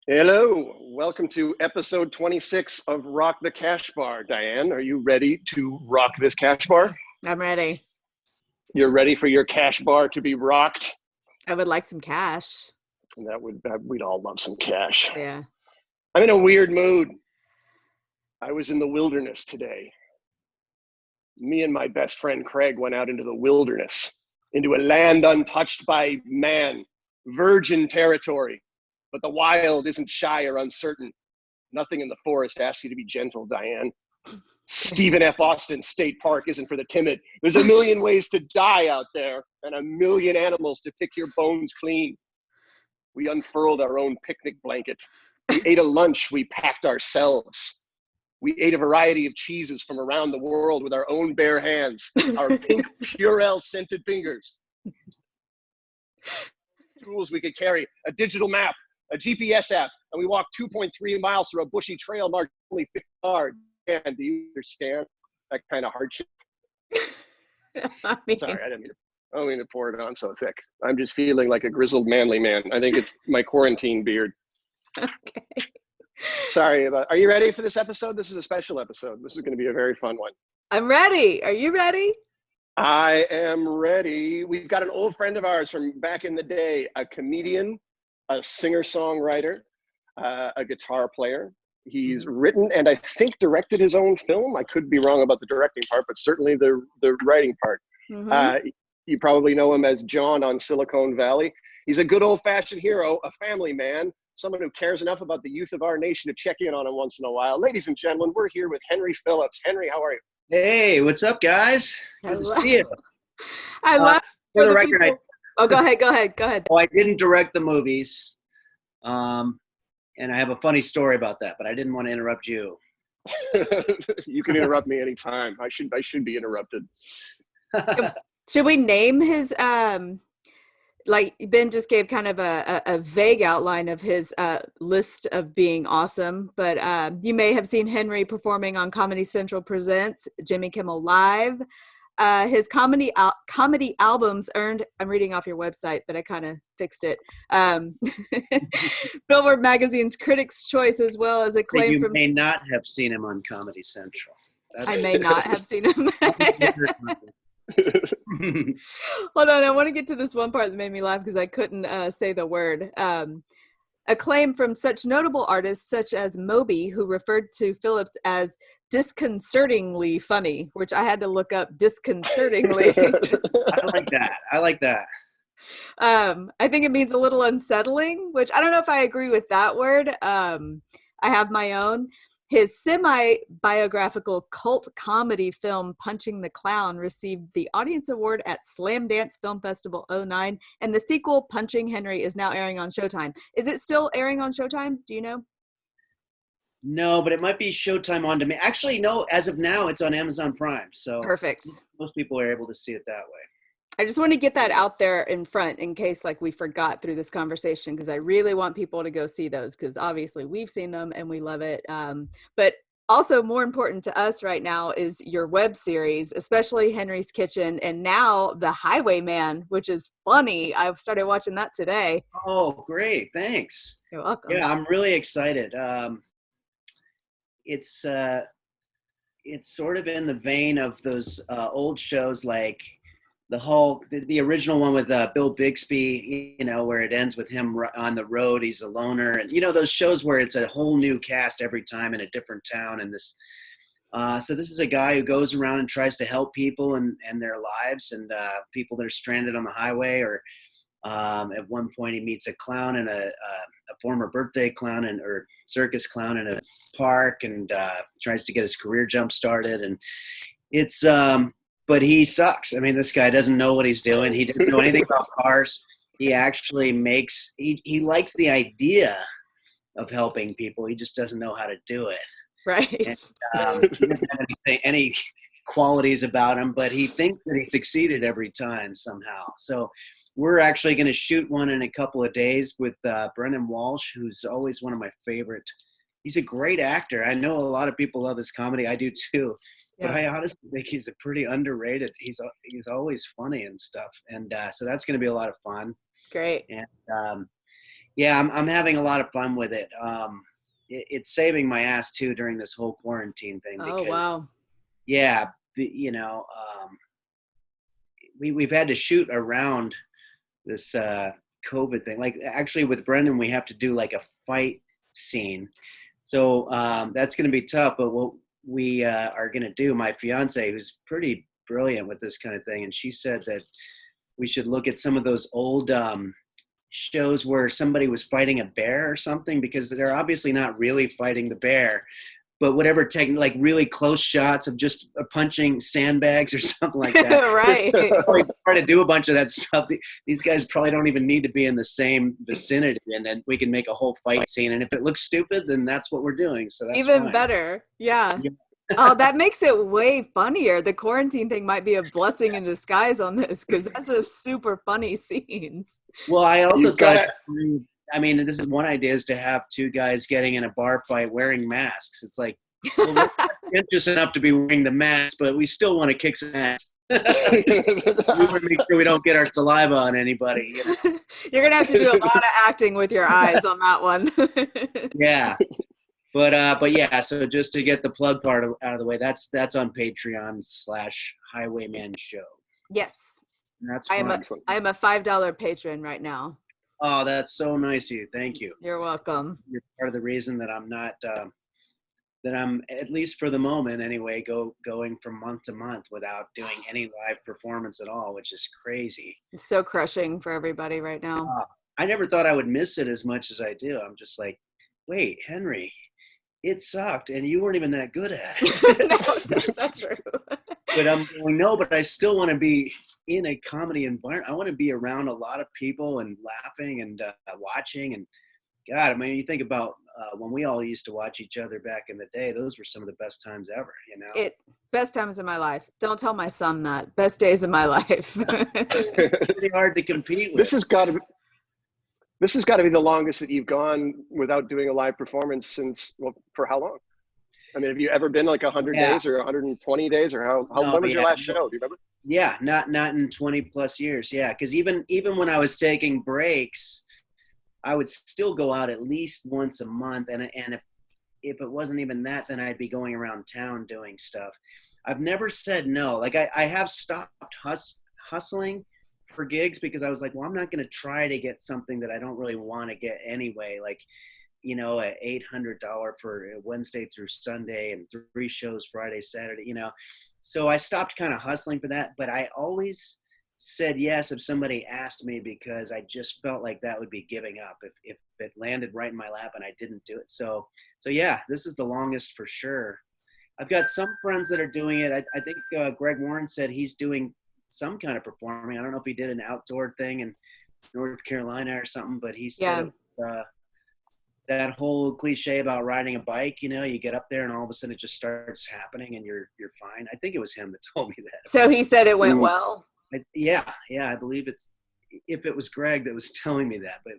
Hello, welcome to episode 26 of Rock the Cash Bar. Diane, are you ready to rock this cash bar? I'm ready. You're ready for your cash bar to be rocked? I would like some cash. We'd all love some cash. Yeah. I'm in a weird mood. I was in the wilderness today. Me and my best friend Craig went out into the wilderness, into a land untouched by man, virgin territory. But the wild isn't shy or uncertain. Nothing in the forest asks you to be gentle, Diane. Stephen F. Austin State Park isn't for the timid. There's a million ways to die out there and a million animals to pick your bones clean. We unfurled our own picnic blanket. We ate a lunch we packed ourselves. We ate a variety of cheeses from around the world with our own bare hands, our pink Purell scented fingers. Tools we could carry, a digital map, a GPS app, and we walked 2.3 miles through a bushy trail marked only 50 yards. And do you understand that kind of hardship? Sorry, I don't mean to pour it on so thick. I'm just feeling like a grizzled manly man. I think it's my quarantine beard. Okay. Sorry are you ready for this episode? This is a special episode. This is going to be a very fun one. I'm ready. Are you ready? I am ready. We've got an old friend of ours from back in the day, a comedian, a singer-songwriter, a guitar player. He's written and I think directed his own film. I could be wrong about the directing part, but certainly the writing part. You probably know him as John on Silicon Valley. He's a good old-fashioned hero, a family man, someone who cares enough about the youth of our nation to check in on him once in a while. Ladies and gentlemen, we're here with Henry Phillips. Henry, how are you? Hey, what's up, guys? Good to see you. I love for the record. Go ahead. Oh, I didn't direct the movies, and I have a funny story about that, but I didn't want to interrupt you. You can interrupt me anytime. I should be interrupted. Should we name his like Ben just gave kind of a vague outline of his list of being awesome, but you may have seen Henry performing on Comedy Central Presents, Jimmy Kimmel Live. His comedy albums earned, I'm reading off your website, but I kind of fixed it, Billboard Magazine's Critics' Choice, as well as acclaim from... You may not have seen him on Comedy Central. I may not have seen him. Hold on, I want to get to this one part that made me laugh because I couldn't say the word. Acclaim from such notable artists such as Moby, who referred to Phillips as disconcertingly funny, which I had to look up disconcertingly. I like that. I think it means a little unsettling, which I don't know if I agree with that word. I have my own. His semi-biographical cult comedy film Punching the Clown received the Audience Award at Slam Dance Film Festival 09, and the sequel Punching Henry is now airing on Showtime. Is it still airing on Showtime? Do you know? No, but it might be Showtime on demand. Actually, no, as of now, it's on Amazon Prime. So perfect. Most people are able to see it that way. I just want to get that out there in front in case like we forgot through this conversation, because I really want people to go see those, because obviously we've seen them and we love it. But also more important to us right now is your web series, especially Henry's Kitchen, and now The Highwayman, which is funny. I've started watching that today. Oh, great. Thanks. You're welcome. Yeah, I'm really excited. It's sort of in the vein of those old shows like the original one with Bill Bixby, where it ends with him on the road. He's a loner, and those shows where it's a whole new cast every time in a different town. And this, so this is a guy who goes around and tries to help people and their lives, and people that are stranded on the highway. Or at one point, he meets a clown and a former birthday clown or circus clown in a park, and tries to get his career jump started. And it's but he sucks. I mean, this guy doesn't know what he's doing. He doesn't know anything about cars. He actually he likes the idea of helping people. He just doesn't know how to do it. Right. And, he doesn't have any qualities about him, but he thinks that he succeeded every time somehow. So we're actually going to shoot one in a couple of days with Brendan Walsh, who's always one of my favorite. He's a great actor. I know a lot of people love his comedy. I do too. But I honestly think he's a pretty underrated. He's always funny and stuff. And so that's going to be a lot of fun. Great. And Yeah, I'm having a lot of fun with it. It's saving my ass too during this whole quarantine thing Oh, because wow. yeah, we've had to shoot around this COVID thing. Like actually with Brendan, we have to do like a fight scene. So that's going to be tough. But what we are going to do, my fiance, who's pretty brilliant with this kind of thing, and she said that we should look at some of those old shows where somebody was fighting a bear or something, because they're obviously not really fighting the bear, but whatever like really close shots of just punching sandbags or something like that. Right. Probably try to do a bunch of that stuff. These guys probably don't even need to be in the same vicinity, and then we can make a whole fight scene. And if it looks stupid, then that's what we're doing. So that's Even fine. better. Yeah. Yeah. Oh, that makes it way funnier. The quarantine thing might be a blessing in disguise on this, because that's just super funny scenes. Well, I also You've got thought, I mean, this is one idea, is to have two guys getting in a bar fight wearing masks. It's like, well, we're not interested enough to be wearing the mask, but we still want to kick some ass. We want to make sure we don't get our saliva on anybody. You know? You're gonna have to do a lot of acting with your eyes on that one. Yeah. But yeah, so just to get the plug part out of the way, that's on Patreon/Highwayman Show. Yes. And that's I fun. am a $5 patron right now. Oh, that's so nice of you. Thank you. You're welcome. You're part of the reason that I'm not, that I'm, at least for the moment anyway, going from month to month without doing any live performance at all, which is crazy. It's so crushing for everybody right now. I never thought I would miss it as much as I do. I'm just like, wait, Henry, it sucked, and you weren't even that good at it. No, that's not true. But I'm going, no, but I still want to be in a comedy environment. I want to be around a lot of people and laughing and watching. And God, I mean, you think about when we all used to watch each other back in the day, those were some of the best times ever, you know? Best times of my life. Don't tell my son that. Best days of my life. It's pretty hard to compete with. This has got to be the longest that you've gone without doing a live performance since, well, for how long? I mean, have you ever been like 100 days or 120 days, or when was your last show? Do you remember? Yeah, not in 20 plus years. Yeah, because even when I was taking breaks, I would still go out at least once a month, and if it wasn't even that, then I'd be going around town doing stuff. I've never said no. Like I have stopped hustling for gigs because I was like, well, I'm not going to try to get something that I don't really want to get anyway. Like, you know, at $800 for Wednesday through Sunday and 3 shows Friday, Saturday, you know. So I stopped kind of hustling for that, but I always said yes if somebody asked me, because I just felt like that would be giving up if it landed right in my lap and I didn't do it. So yeah, this is the longest for sure. I've got some friends that are doing it. I think Greg Warren said he's doing some kind of performing. I don't know if he did an outdoor thing in North Carolina or something, but he said it was, that whole cliche about riding a bike, you know, you get up there and all of a sudden it just starts happening and you're fine. I think it was him that told me that. So he said it went well. Yeah, I believe if it was Greg that was telling me that, but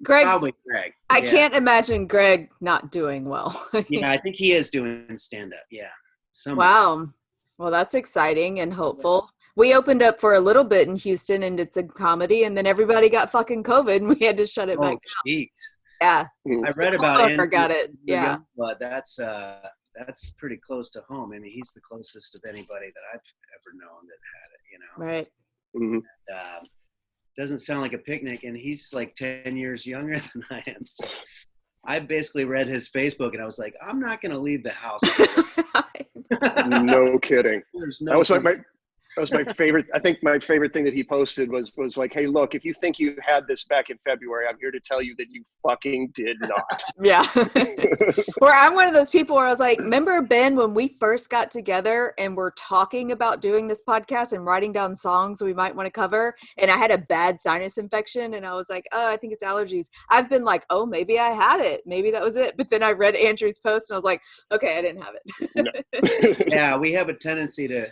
probably Greg. I can't imagine Greg not doing well. Yeah, I think he is doing stand-up. Yeah. Wow. Well, that's exciting and hopeful. We opened up for a little bit in Houston and did some comedy, and then everybody got fucking COVID and we had to shut it back down. Jeez. Yeah. I read about it. Got it. Yeah. But that's pretty close to home. I mean, he's the closest of anybody that I've ever known that had it, you know. Right. Mm-hmm. And, doesn't sound like a picnic, and he's like 10 years younger than I am. So I basically read his Facebook and I was like, I'm not going to leave the house. No kidding. That was my favorite. I think my favorite thing that he posted was like, hey, look, if you think you had this back in February, I'm here to tell you that you fucking did not. Yeah. Where I'm one of those people where I was like, remember, Ben, when we first got together and we're talking about doing this podcast and writing down songs we might want to cover, and I had a bad sinus infection and I was like, oh, I think it's allergies. I've been like, oh, maybe I had it. Maybe that was it. But then I read Andrew's post and I was like, okay, I didn't have it. No. Yeah, we have a tendency to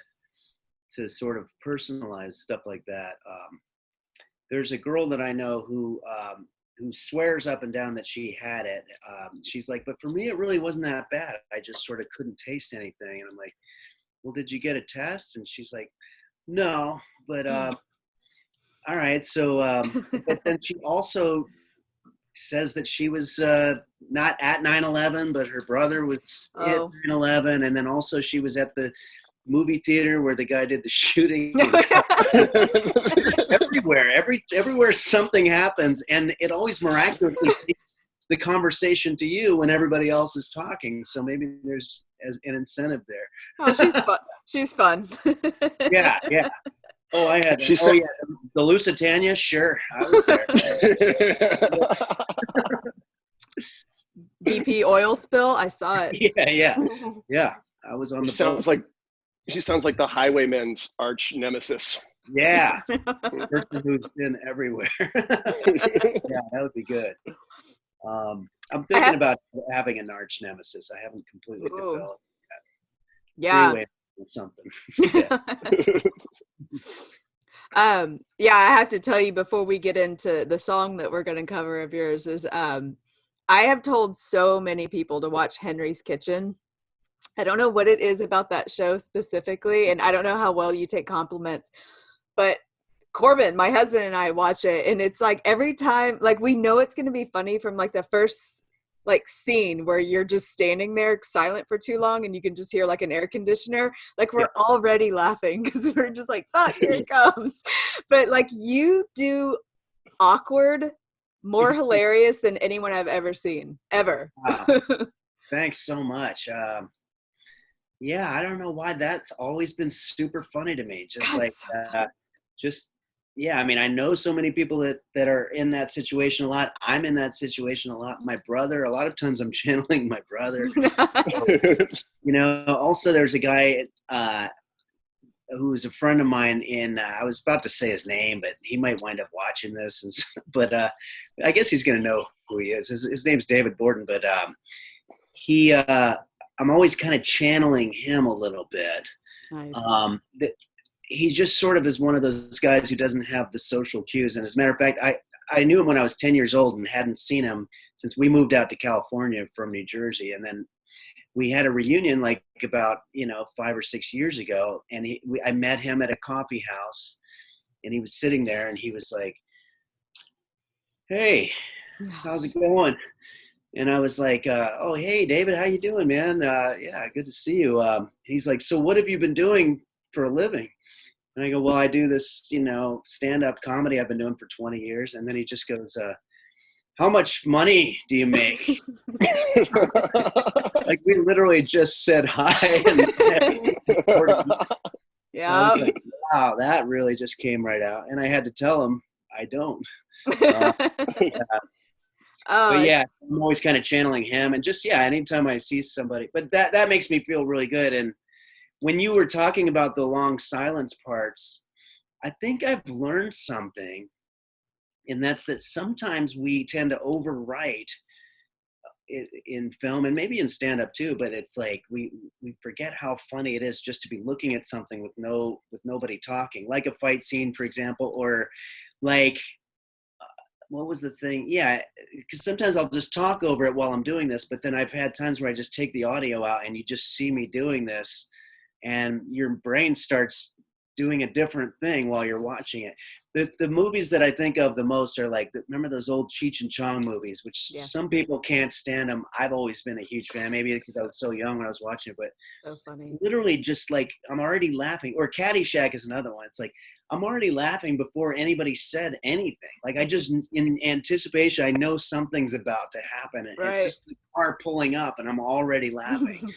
sort of personalize stuff like that. There's a girl that I know who swears up and down that she had it. She's like, but for me, it really wasn't that bad. I just sort of couldn't taste anything. And I'm like, well, did you get a test? And she's like, no, but all right. So, but then she also says that she was not at 9/11, but her brother was at 9/11, and then also she was at the movie theater where the guy did the shooting. Everywhere something happens, and it always miraculously takes the conversation to you when everybody else is talking. So maybe there's an incentive there. Oh, she's fun. She's fun. Yeah. Oh, I had. The Lusitania. Sure, I was there. BP oil spill. I saw it. Yeah. I was on the. She sounds like the Highwaymen's arch nemesis. Yeah, person who's been everywhere. Yeah, that would be good. I'm thinking about having an arch nemesis. I haven't completely developed that. Yeah. Freeway or something. Yeah, I have to tell you before we get into the song that we're going to cover of yours is I have told so many people to watch Henry's Kitchen. I don't know what it is about that show specifically, and I don't know how well you take compliments, but Corbin, my husband, and I watch it, and it's like every time, like we know it's going to be funny from like the first like scene where you're just standing there silent for too long and you can just hear like an air conditioner, like we're already laughing because we're just like, fuck, here it comes. But like you do awkward more hilarious than anyone I've ever seen, ever. Wow. Thanks so much. Yeah, I don't know why that's always been super funny to me. Just God, like, I mean, I know so many people that are in that situation a lot. I'm in that situation a lot. My brother, a lot of times I'm channeling my brother. You know, also there's a guy who was a friend of mine I was about to say his name, but he might wind up watching this. But I guess he's going to know who he is. His name's David Borden, but I'm always kind of channeling him a little bit. Nice. He just sort of is one of those guys who doesn't have the social cues. And as a matter of fact, I knew him when I was 10 years old and hadn't seen him since we moved out to California from New Jersey. And then we had a reunion like about, 5 or 6 years ago. And I met him at a coffee house and he was sitting there and he was like, "Hey, how's it going?" And I was like, "Oh, hey, David, how you doing, man? Yeah, good to see you." He's like, "So what have you been doing for a living?" And I go, "Well, I do this, stand-up comedy I've been doing for 20 years. And then he just goes, "How much money do you make?" Like we literally just said hi. Yeah. I was like, wow, that really just came right out. And I had to tell him I don't. But yeah, I'm always kind of channeling him. And just, anytime I see somebody. But that makes me feel really good. And when you were talking about the long silence parts, I think I've learned something. And that's that sometimes we tend to overwrite in film and maybe in stand-up too, but it's like we forget how funny it is just to be looking at something with nobody talking, like a fight scene, for example, or like what was the thing? Yeah, because sometimes I'll just talk over it while I'm doing this, but then I've had times where I just take the audio out and you just see me doing this and your brain starts doing a different thing while you're watching it. The movies that I think of the most are like, remember those old Cheech and Chong movies, which some people can't stand them. I've always been a huge fan, maybe because I was so young when I was watching it, but so funny. Literally just like, I'm already laughing. Or Caddyshack is another one. It's like, I'm already laughing before anybody said anything. Like I just, in anticipation, I know something's about to happen. And it's just the car pulling up and I'm already laughing.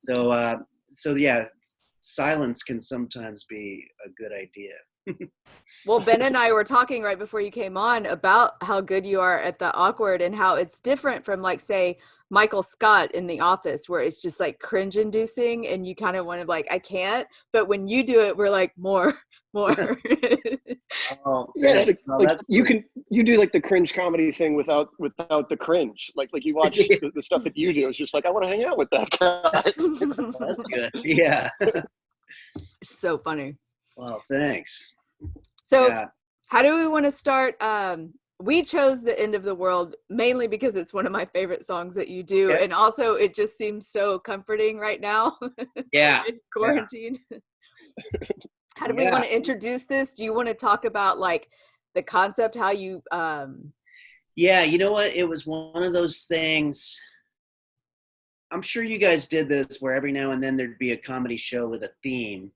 So yeah, silence can sometimes be a good idea. Well, Ben and I were talking right before you came on about how good you are at the awkward and how it's different from like, say, Michael Scott in The Office, where it's just like cringe inducing and you kind of want to like, I can't, but when you do it, we're like more. Oh, yeah, like you do like the cringe comedy thing without the cringe. Like you watch the stuff that you do. It's just like, I want to hang out with that guy. That's good. Yeah. It's so funny. Well, thanks. So how do we want to start? We chose The End of the World mainly because it's one of my favorite songs that you do. And also it just seems so comforting right now. Yeah. In quarantine. Yeah. How do we want to introduce this? Do you want to talk about like the concept, how you Yeah, you know what? It was one of those things. I'm sure you guys did this where every now and then there'd be a comedy show with a theme.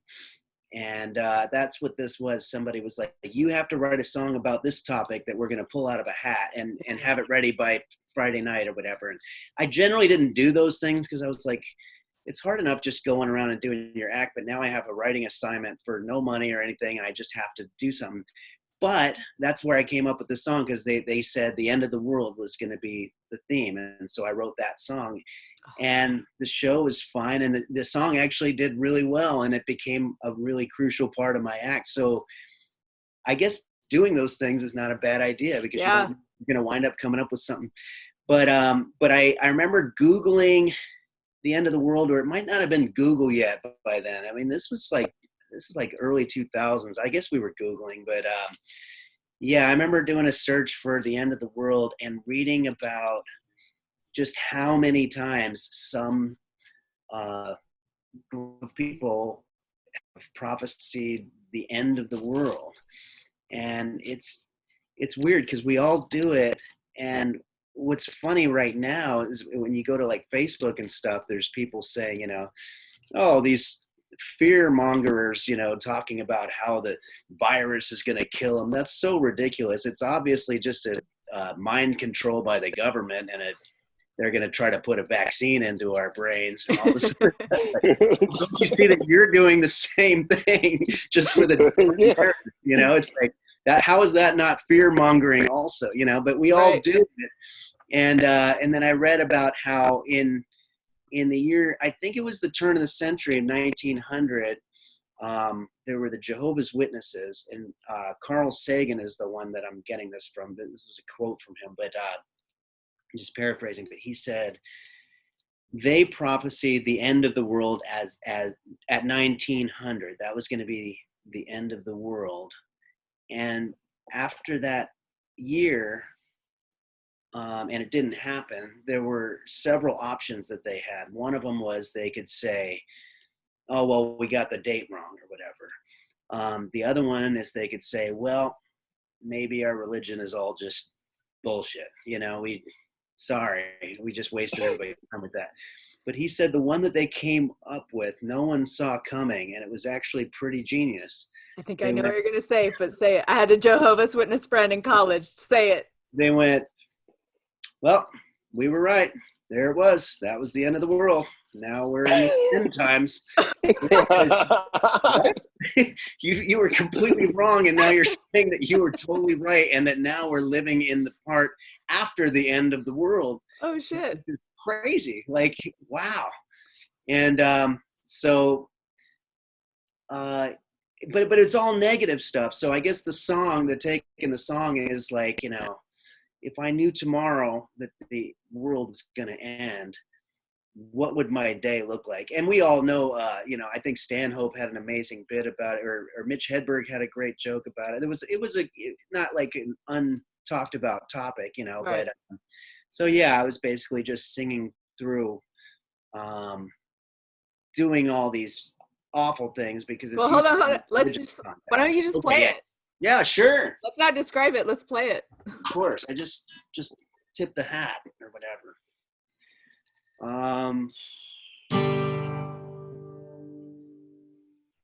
And that's what this was. Somebody was like, you have to write a song about this topic that we're going to pull out of a hat and have it ready by Friday night or whatever. And I generally didn't do those things because I was like, it's hard enough just going around and doing your act. But now I have a writing assignment for no money or anything. And I just have to do something. But that's where I came up with the song because they said the end of the world was going to be the theme. And so I wrote that song. And the show was fine, and the song actually did really well, and it became a really crucial part of my act. So I guess doing those things is not a bad idea because you're going to wind up coming up with something. But I remember Googling the end of the world, or it might not have been Google yet by then. I mean, this is like early 2000s. I guess we were Googling, but yeah, I remember doing a search for the end of the world and reading about just how many times some group of people have prophesied the end of the world. And it's weird because we all do it. And what's funny right now is when you go to like Facebook and stuff, there's people saying, you know, oh, these fear mongers, you know, talking about how the virus is going to kill them. That's so ridiculous. It's obviously just a mind control by the government, and they're going to try to put a vaccine into our brains and all this. Don't you see that you're doing the same thing just with a you know, it's like that. How is that not fear mongering also, you know, but we all do it. And then I read about how in the year, I think it was the turn of the century in 1900, there were the Jehovah's Witnesses, and Carl Sagan is the one that I'm getting this from. This is a quote from him, but I'm just paraphrasing, but he said they prophesied the end of the world as at 1900. That was going to be the end of the world. And after that year, and it didn't happen, there were several options that they had. One of them was they could say, oh, well, we got the date wrong or whatever. The other one is they could say, well, maybe our religion is all just bullshit. You know, we just wasted everybody's time with that. But he said the one that they came up with, no one saw coming, and it was actually pretty genius. I think I know what you're going to say, but say it. I had a Jehovah's Witness friend in college. Say it. They went, well, we were right. There it was. That was the end of the world. Now we're in the end times. You were completely wrong, and now you're saying that you were totally right, and that now we're living in the part after the end of the world. Oh shit! It's crazy. Like, wow. And but it's all negative stuff. So I guess the take in the song is like, you know, if I knew tomorrow that the world was going to end, what would my day look like? And we all know, you know, I think Stanhope had an amazing bit about it, or Mitch Hedberg had a great joke about it. It was not like an untalked about topic, you know, right. But so yeah, I was basically just singing through, doing all these awful things because it's. Well, hold on. Why don't you just play it? Yeah, sure. Let's not describe it. Let's play it. Of course. I just tip the hat or whatever.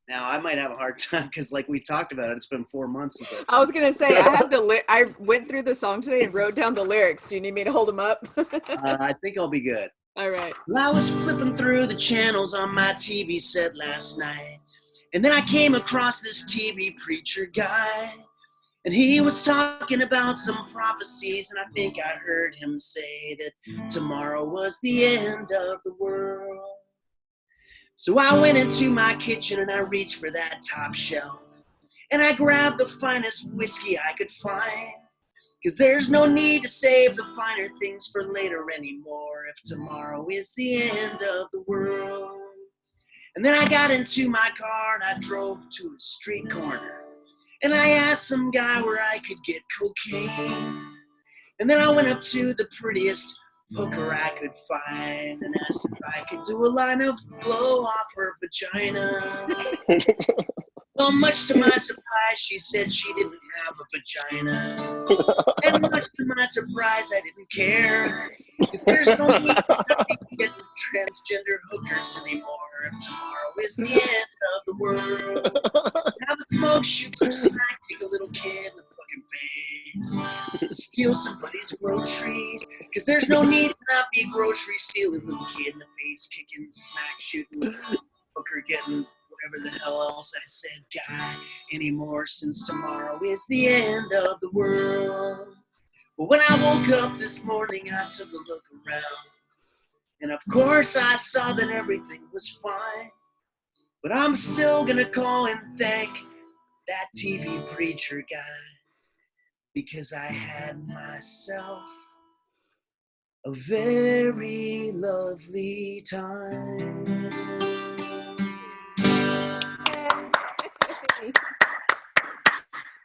Now I might have a hard time because, like we talked about it, it's been 4 months since I was gonna say I went through the song today and wrote down the lyrics. Do you need me to hold them up? I think I'll be good. All right. Well, I was flipping through the channels on my TV set last night, and then I came across this TV preacher guy. And he was talking about some prophecies, and I think I heard him say that tomorrow was the end of the world. So I went into my kitchen and I reached for that top shelf, and I grabbed the finest whiskey I could find, because there's no need to save the finer things for later anymore if tomorrow is the end of the world. And then I got into my car and I drove to a street corner. And I asked some guy where I could get cocaine. And then I went up to the prettiest hooker I could find and asked if I could do a line of blow off her vagina. Well, much to my surprise, she said she didn't have a vagina. And much to my surprise, I didn't care. Because there's no need to be getting transgender hookers anymore. If tomorrow is the end of the world, have a smoke, shoot some smack, kick a little kid in the fucking face. Steal somebody's groceries. Because there's no need to not be grocery stealing, little kid in the face, kicking, smack, shooting, hooker getting whatever the hell else I said, guy, anymore, since tomorrow is the end of the world. But when I woke up this morning, I took a look around. And of course, I saw that everything was fine. But I'm still gonna call and thank that TV preacher guy. Because I had myself a very lovely time.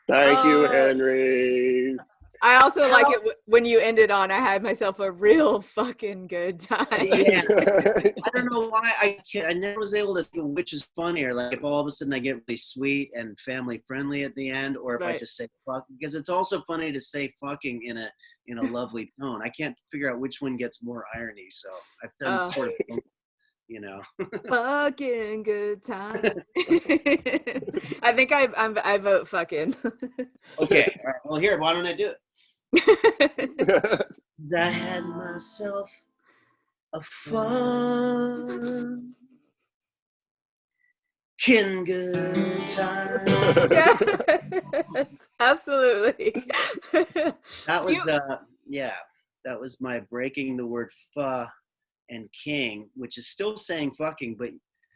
Thank you, Henry. I also like it when you ended on, I had myself a real fucking good time. Yeah. I don't know why I never was able to think of which is funnier. Like if all of a sudden I get really sweet and family friendly at the end, or if I just say fuck, because it's also funny to say fucking in a lovely tone. I can't figure out which one gets more irony. So I've done sort of, you know. Fucking good time. I think I vote fucking. Okay. All right. Well, here, why don't I do it? I had myself a fun good time. Yes, absolutely. That was that was my breaking the word "fuh" and "king," which is still saying "fucking," but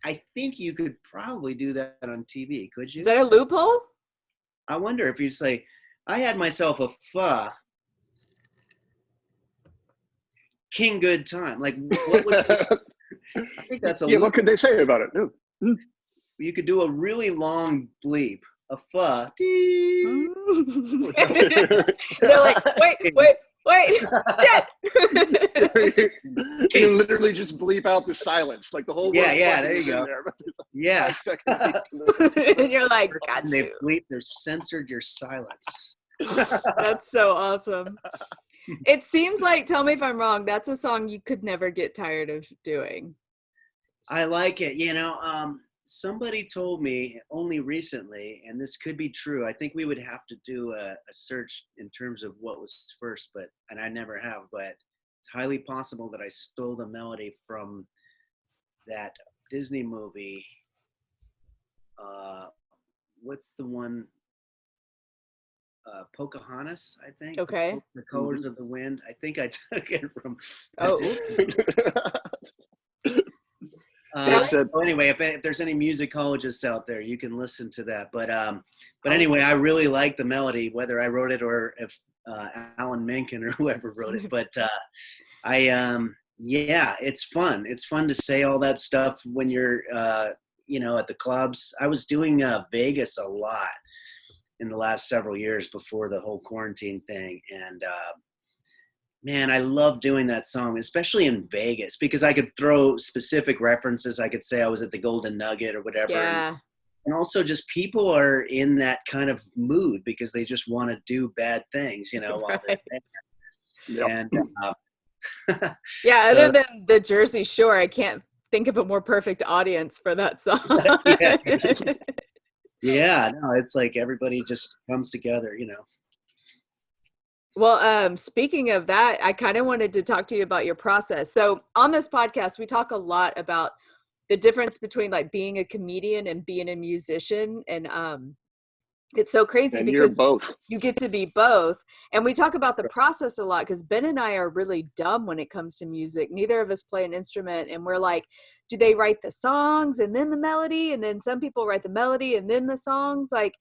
I think you could probably do that on TV. Could you? Is that a loophole? I wonder if you say, "I had myself a fuh king good time." Like, what would? I think that's a. Yeah. What could they say about it? No. You could do a really long bleep, a fuh. They're like, wait, shit. You literally just bleep out the silence, like the whole. Yeah. There you go. Yeah. And you're like, got they you. bleep. They've censored your silence. That's so awesome. It seems like, tell me if I'm wrong, that's a song you could never get tired of doing. I like it. You know, somebody told me only recently, and this could be true. I think we would have to do a search in terms of what was first, and I never have, but it's highly possible that I stole the melody from that Disney movie. What's the one? Pocahontas, I think. Okay. The Colors of the Wind. I think I took it from. So anyway, if there's any musicologists out there, you can listen to that. But anyway, I really like the melody, whether I wrote it or if Alan Menken or whoever wrote it. But it's fun. It's fun to say all that stuff when you're at the clubs. I was doing Vegas a lot in the last several years before the whole quarantine thing, and man, I love doing that song, especially in Vegas, because I could throw specific references. I could say I was at the Golden Nugget or whatever. Yeah. And also just people are in that kind of mood because they just want to do bad things, while they're there. Yep. And other than the Jersey Shore, I can't think of a more perfect audience for that song. Yeah, no, it's like everybody just comes together, Well, speaking of that, I kind of wanted to talk to you about your process. So on this podcast, we talk a lot about the difference between like being a comedian and being a musician. And it's so crazy because both. You get to be both. And we talk about the process a lot because Ben and I are really dumb when it comes to music. Neither of us play an instrument. And we're like, do they write the songs and then the melody? And then some people write the melody and then the songs. Like,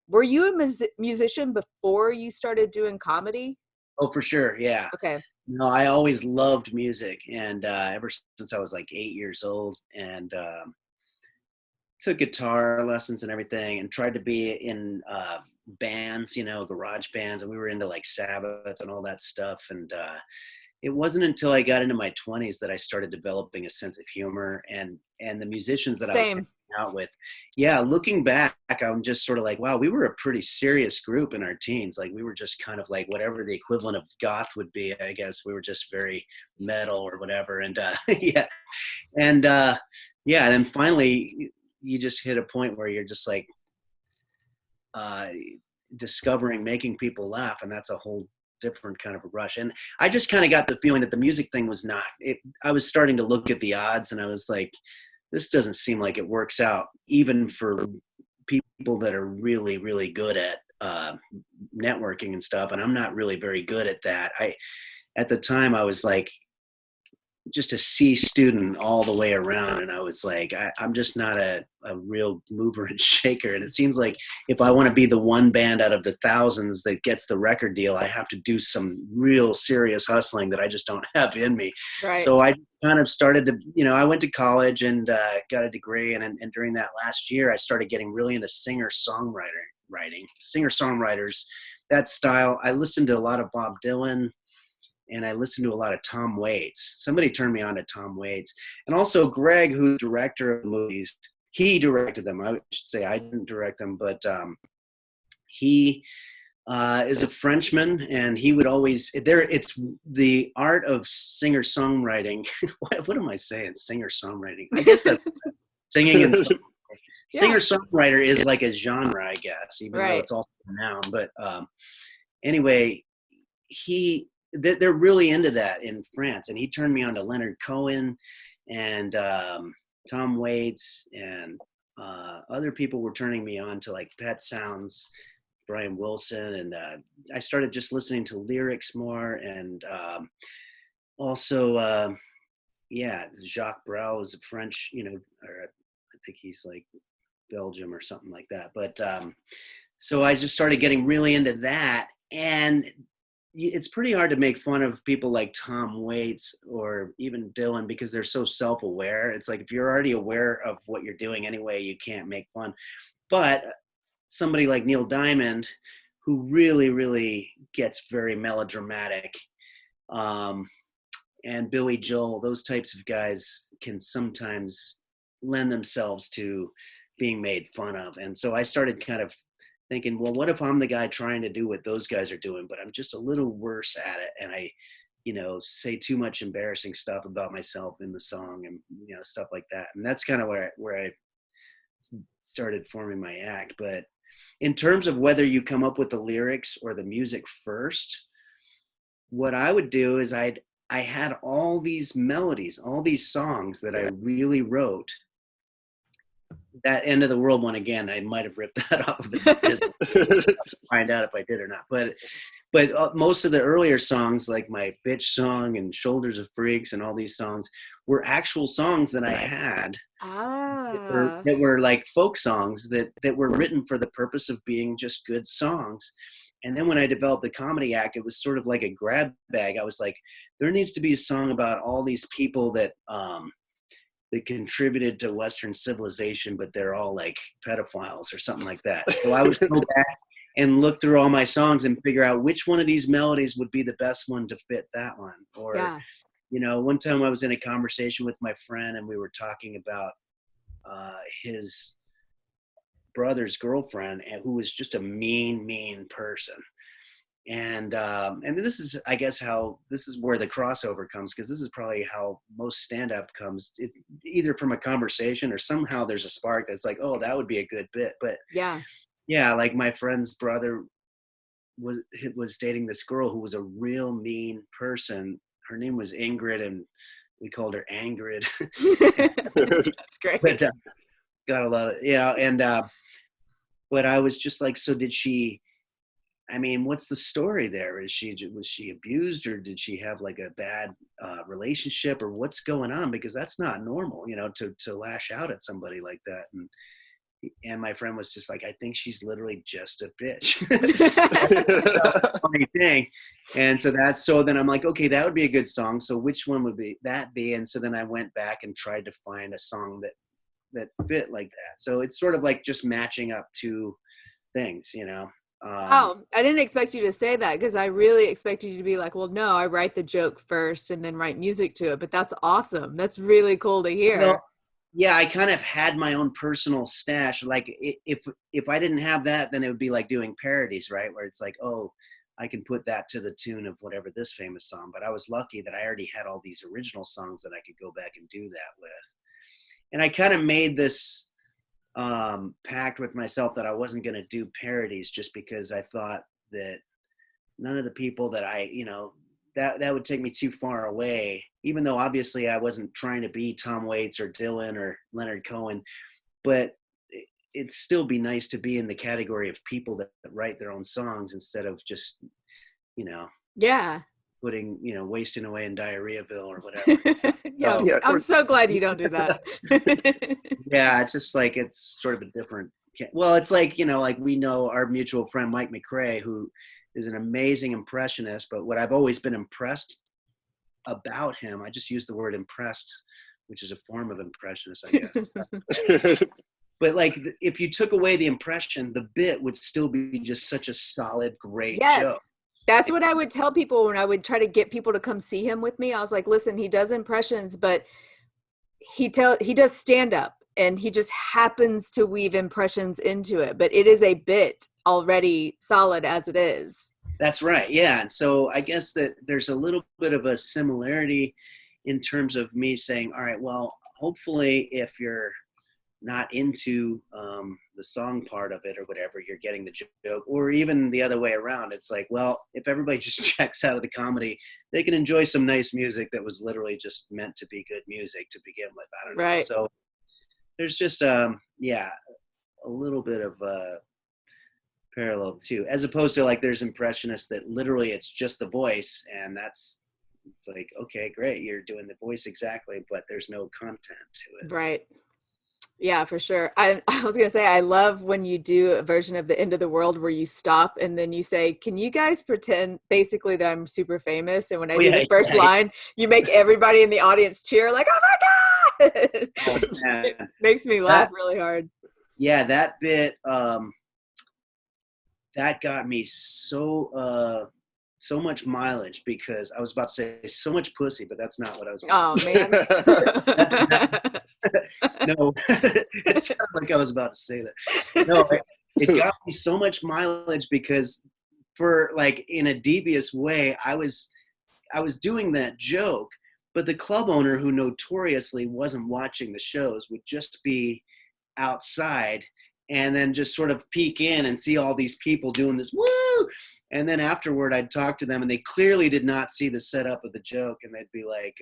were you a musician before you started doing comedy? Oh, for sure. Yeah. Okay. No, I always loved music. And ever since I was like 8 years old, and took guitar lessons and everything, and tried to be in bands, garage bands. And we were into like Sabbath and all that stuff. And it wasn't until I got into my 20s that I started developing a sense of humor, and the musicians that I was out with. Yeah, looking back, I'm just sort of like, wow, we were a pretty serious group in our teens. Like we were just kind of like whatever the equivalent of goth would be, I guess. We were just very metal or whatever. And yeah. And yeah, and then finally you just hit a point where you're just like discovering making people laugh, and that's a whole different kind of a rush. And I just kind of got the feeling that the music thing was not it. I was starting to look at the odds, and I was like, this doesn't seem like it works out, even for people that are really, really good at networking and stuff. And I'm not really very good at that. At the time, I was like just a C student all the way around. And I was like, I'm just not a real mover and shaker. And it seems like if I want to be the one band out of the thousands that gets the record deal, I have to do some real serious hustling that I just don't have in me. Right. So I kind of started to, I went to college and got a degree. And during that last year, I started getting really into singer-songwriters, that style. I listened to a lot of Bob Dylan, and I listened to a lot of Tom Waits. Somebody turned me on to Tom Waits. And also Greg, who's director of the movies, he directed them. I should say I didn't direct them, but he is a Frenchman, and he would always, it's the art of singer-songwriting. What am I saying? Singer-songwriting. I guess that singing and Yeah. singer-songwriter is like a genre, I guess, even though it's also a noun. But anyway, they're really into that in France, and he turned me on to Leonard Cohen and Tom Waits, and other people were turning me on to like Pet Sounds, Brian Wilson, and I started just listening to lyrics more, and also Jacques Brel is a French, or I think he's like Belgium or something like that. But so I just started getting really into that, and it's pretty hard to make fun of people like Tom Waits or even Dylan because they're so self-aware. It's like if you're already aware of what you're doing anyway, you can't make fun. But somebody like Neil Diamond, who really, really gets very melodramatic, and Billy Joel, those types of guys can sometimes lend themselves to being made fun of. And so I started kind of thinking, well, what if I'm the guy trying to do what those guys are doing, but I'm just a little worse at it, and I, say too much embarrassing stuff about myself in the song, and stuff like that. And that's kind of where I started forming my act. But in terms of whether you come up with the lyrics or the music first, what I would do is I had all these melodies, all these songs that I really wrote. That End of the World one, again, I might have ripped that off of it. Find out if I did or not. But most of the earlier songs, like my Bitch song and Shoulders of Freaks and all these songs, were actual songs that I had that were like folk songs that were written for the purpose of being just good songs. And then when I developed the comedy act, it was sort of like a grab bag. I was like, there needs to be a song about all these people that contributed to Western civilization, but they're all like pedophiles or something like that. So I would go back and look through all my songs and figure out which one of these melodies would be the best one to fit that one. Or, one time I was in a conversation with my friend, and we were talking about his brother's girlfriend, and who was just a mean person. And this is, I guess, this is where the crossover comes, because this is probably how most stand-up comes, either from a conversation or somehow there's a spark that's like, oh, that would be a good bit. But yeah, like my friend's brother was dating this girl who was a real mean person. Her name was Ingrid, and we called her Angrid. That's great. But, gotta love it, and but I was just like, so did she? I mean, what's the story there? Was she abused, or did she have like a bad relationship, or what's going on? Because that's not normal, to lash out at somebody like that. And my friend was just like, I think she's literally just a bitch. Funny thing. And so then I'm like, okay, that would be a good song. So which one would that be? And so then I went back and tried to find a song that fit like that. So it's sort of like just matching up two things, I didn't expect you to say that, because I really expected you to be like, well, no, I write the joke first and then write music to it. But that's awesome. That's really cool to hear. Yeah, I kind of had my own personal stash. Like if I didn't have that, then it would be like doing parodies, right? Where it's like, oh, I can put that to the tune of whatever this famous song. But I was lucky that I already had all these original songs that I could go back and do that with. And I kind of made this pact with myself that I wasn't going to do parodies, just because I thought that none of the people that that would take me too far away, even though obviously I wasn't trying to be Tom Waits or Dylan or Leonard Cohen, but it'd still be nice to be in the category of people that write their own songs instead of just, Yeah. putting, wasting away in Diarrheaville or whatever. Yeah, So, I'm so glad you don't do that. yeah, it's just like, it's sort of a different, well, it's like, like we know our mutual friend, Mike McRae, who is an amazing impressionist, but what I've always been impressed about him, I just use the word impressed, which is a form of impressionist, I guess. But like, if you took away the impression, the bit would still be just such a solid, great joke. That's what I would tell people when I would try to get people to come see him with me. I was like, listen, he does impressions, but he does stand up, and he just happens to weave impressions into it, but it is a bit already solid as it is. That's right. Yeah. And so I guess that there's a little bit of a similarity in terms of me saying, all right, well, hopefully if you're not into the song part of it or whatever, you're getting the joke, or even the other way around. It's like, well, if everybody just checks out of the comedy, they can enjoy some nice music that was literally just meant to be good music to begin with. I don't know. Right. So there's just, a little bit of parallel too, as opposed to like there's impressionists that literally it's just the voice, and it's like, okay, great, you're doing the voice exactly, but there's no content to it. Right. Yeah, for sure. I was going to say, I love when you do a version of The End of the World where you stop and then you say, can you guys pretend basically that I'm super famous? And when I do the first line, you make everybody in the audience cheer like, oh my God! It makes me laugh really hard. Yeah, that bit, that got me so much mileage, because I was about to say so much pussy, but that's not what I was going to say. Man. No, it sounded like I was about to say that. No, it got me so much mileage because, for like, in a devious way, I was doing that joke, but the club owner, who notoriously wasn't watching the shows, would just be outside and then just sort of peek in and see all these people doing this woo, and then afterward I'd talk to them and they clearly did not see the setup of the joke, and they'd be like,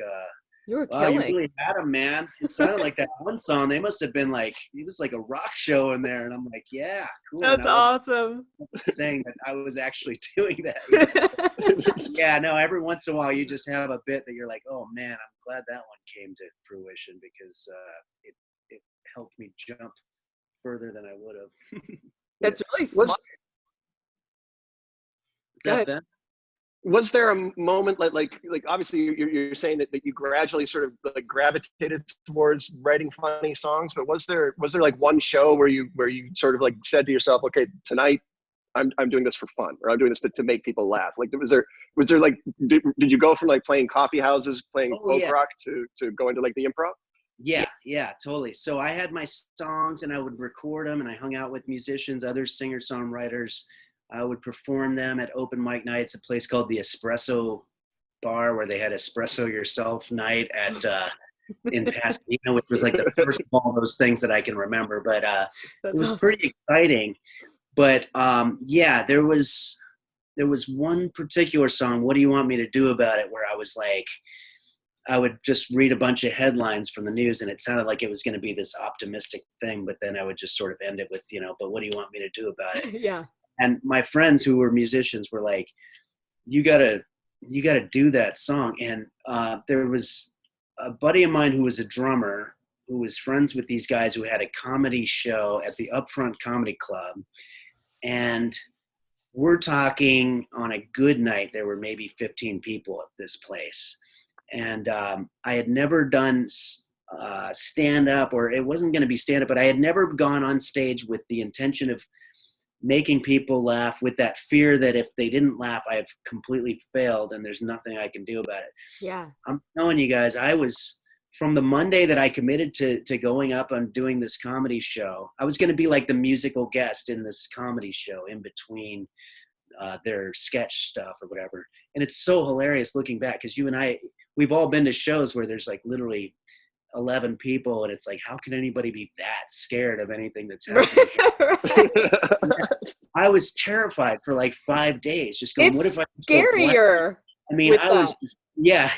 you were wow, killing. you really had them, man. It sounded like that one song. They must have been like, it was like a rock show in there. And I'm like, yeah, cool. That's awesome. Saying that I was actually doing that. Yeah, no, every once in a while you just have a bit that you're like, oh man, I'm glad that one came to fruition, because it helped me jump further than I would have. That's really smart. What's up, Ben? Was there a moment like obviously you're saying that you gradually sort of like gravitated towards writing funny songs, but was there like one show where you sort of like said to yourself, okay, tonight I'm doing this for fun, or I'm doing this to make people laugh? Like, was there like, did you go from like playing coffee houses, playing folk rock to going to like the improv? Yeah, totally. So I had my songs and I would record them, and I hung out with musicians, other singer-songwriters. I would perform them at open mic nights, a place called the Espresso Bar, where they had espresso yourself night at in Pasadena, which was like the first of all those things that I can remember. But it was awesome. Pretty exciting. But there was one particular song, What Do You Want Me to Do About It, where I was like, I would just read a bunch of headlines from the news, and it sounded like it was going to be this optimistic thing, but then I would just sort of end it with, but what do you want me to do about it? Yeah. And my friends who were musicians were like, you gotta do that song. And there was a buddy of mine who was a drummer, who was friends with these guys, who had a comedy show at the Upfront Comedy Club. And we're talking, on a good night, there were maybe 15 people at this place. And I had never done stand-up, or it wasn't going to be stand-up, but I had never gone on stage with the intention of making people laugh, with that fear that if they didn't laugh, I have completely failed and there's nothing I can do about it. Yeah. I'm telling you guys, I was from the Monday that I committed to going up and doing this comedy show, I was going to be like the musical guest in this comedy show in between their sketch stuff or whatever. And it's so hilarious looking back, because you and I, we've all been to shows where there's like literally 11 people, and it's like, how can anybody be that scared of anything that's happening? Right. I was terrified for like 5 days, just going, It's what if I scarier. I mean, I was just, yeah.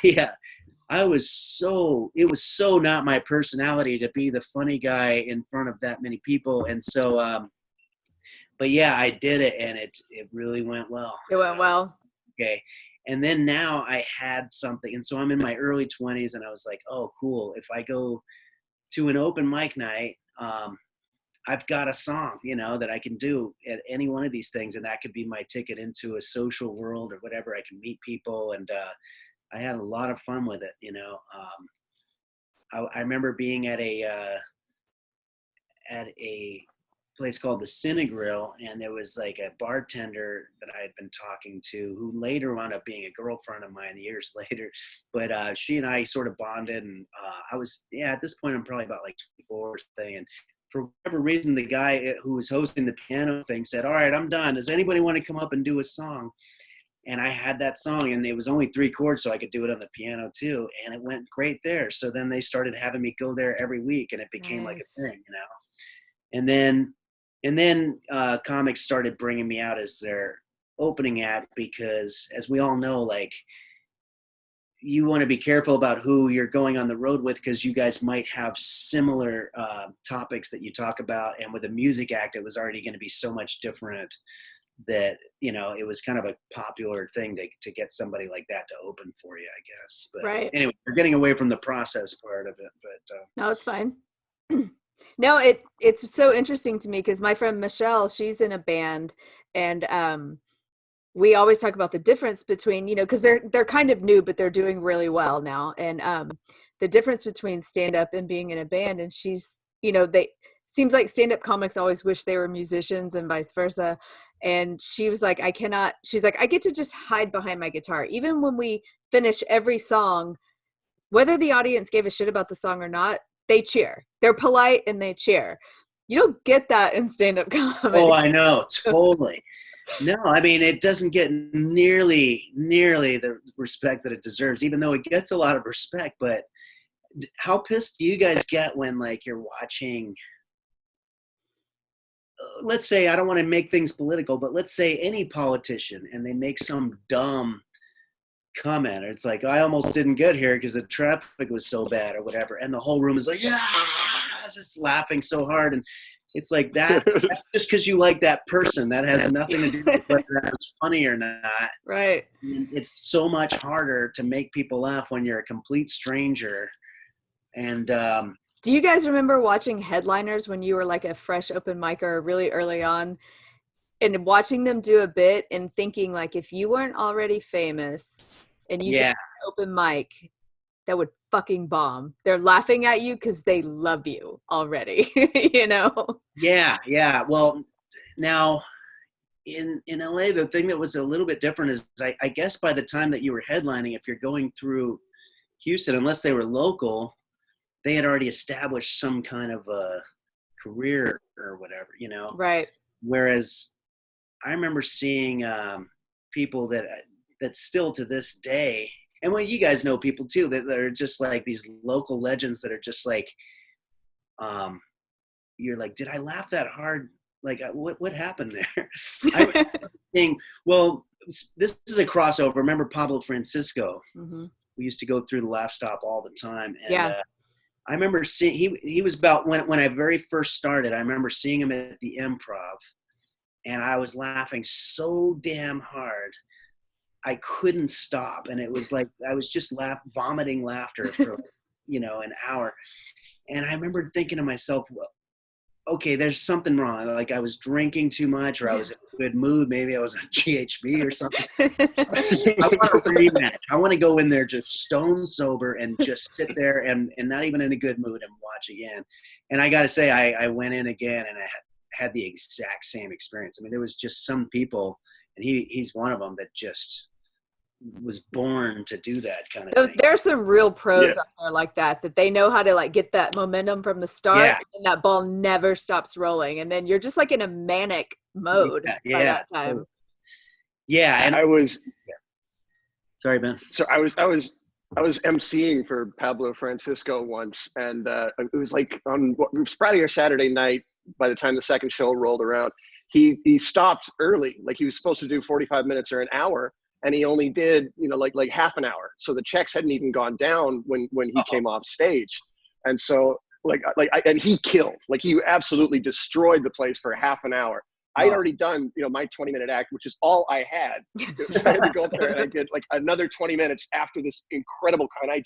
I was so, it was so not my personality to be the funny guy in front of that many people. And so, but yeah, I did it, and it really went well. It went well. Okay. And then now I had something. And so I'm in my early 20s, and I was like, oh, cool. If I go to an open mic night, I've got a song, you know, that I can do at any one of these things. And that could be my ticket into a social world or whatever. I can meet people. And I had a lot of fun with it, you know. I remember being at a place called the Cinegrill, and there was like a bartender that I had been talking to, who later wound up being a girlfriend of mine years later. But she and I sort of bonded, and I was, at this point I'm probably about like 24 or something, and for whatever reason, the guy who was hosting the piano thing said, all right, I'm done. Does anybody want to come up and do a song? And I had that song, and it was only 3 chords, so I could do it on the piano too. And it went great there. So then they started having me go there every week, and it became like a thing, you know? And then comics started bringing me out as their opening act, because as we all know, like, you want to be careful about who you're going on the road with, because you guys might have similar topics that you talk about. And with a music act, it was already going to be so much different that, you know, it was kind of a popular thing to get somebody like that to open for you, I guess. But right. Anyway, we're getting away from the process part of it. But no, it's fine. No, it's so interesting to me, because my friend Michelle, she's in a band, and we always talk about the difference between, you know, because they're kind of new, but they're doing really well now, and the difference between stand-up and being in a band. And she's, you know, seems like stand-up comics always wish they were musicians and vice versa. And she was like, she's like, I get to just hide behind my guitar. Even when we finish every song, whether the audience gave a shit about the song or not, they cheer. They're polite and they cheer. You don't get that in stand-up comedy. Oh, I know, totally. No, I mean, it doesn't get nearly the respect that it deserves, even though it gets a lot of respect. But how pissed do you guys get when, like, you're watching, let's say, I don't want to make things political, but let's say any politician, and they make some dumb comment, or it's like, I almost didn't get here because the traffic was so bad or whatever, and the whole room is like, yeah, just laughing so hard. And it's like, that's just because you like that person. That has nothing to do with whether that's funny or not. Right. It's so much harder to make people laugh when you're a complete stranger. And do you guys remember watching headliners when you were like a fresh open micer really early on, and watching them do a bit and thinking, like, if you weren't already famous and you did an open mic, that would fucking bomb. They're laughing at you because they love you already, you know? Yeah. Well, now in LA, the thing that was a little bit different is I guess by the time that you were headlining, if you're going through Houston, unless they were local, they had already established some kind of a career or whatever, you know? Right. Whereas I remember seeing people that still to this day, and well, you guys know people too, that are just like these local legends that are just like, you're like, did I laugh that hard? Like, what happened there? I remember saying, well, this is a crossover. Remember Pablo Francisco? Mm-hmm. We used to go through the Laugh Stop all the time. And, yeah. I remember seeing, he was about, when I very first started, I remember seeing him at the Improv, and I was laughing so damn hard, I couldn't stop. And it was like, I was just vomiting laughter for, you know, an hour. And I remember thinking to myself, well, okay, there's something wrong. Like, I was drinking too much, or I was in a good mood. Maybe I was on GHB or something. I want a rematch. I want to go in there just stone sober and just sit there and not even in a good mood and watch again. And I got to say, I went in again, and I had the exact same experience. I mean, there was just some people, and he's one of them, that just was born to do that kind of thing. There's some real pros Yeah. up there like that they know how to like get that momentum from the start, and that ball never stops rolling, and then you're just like in a manic mode by that time. Yeah, and I was. Sorry, Ben. So I was emceeing for Pablo Francisco once, and it was like it was Friday or Saturday night. By the time the second show rolled around, he stopped early. Like he was supposed to do 45 minutes or an hour, and he only did like half an hour. So the checks hadn't even gone down when he came off stage, and so and he killed. Like he absolutely destroyed the place for half an hour. I'd already done, my 20-minute act, which is all I had. So I had to go up there and I did like another 20 minutes after this incredible and I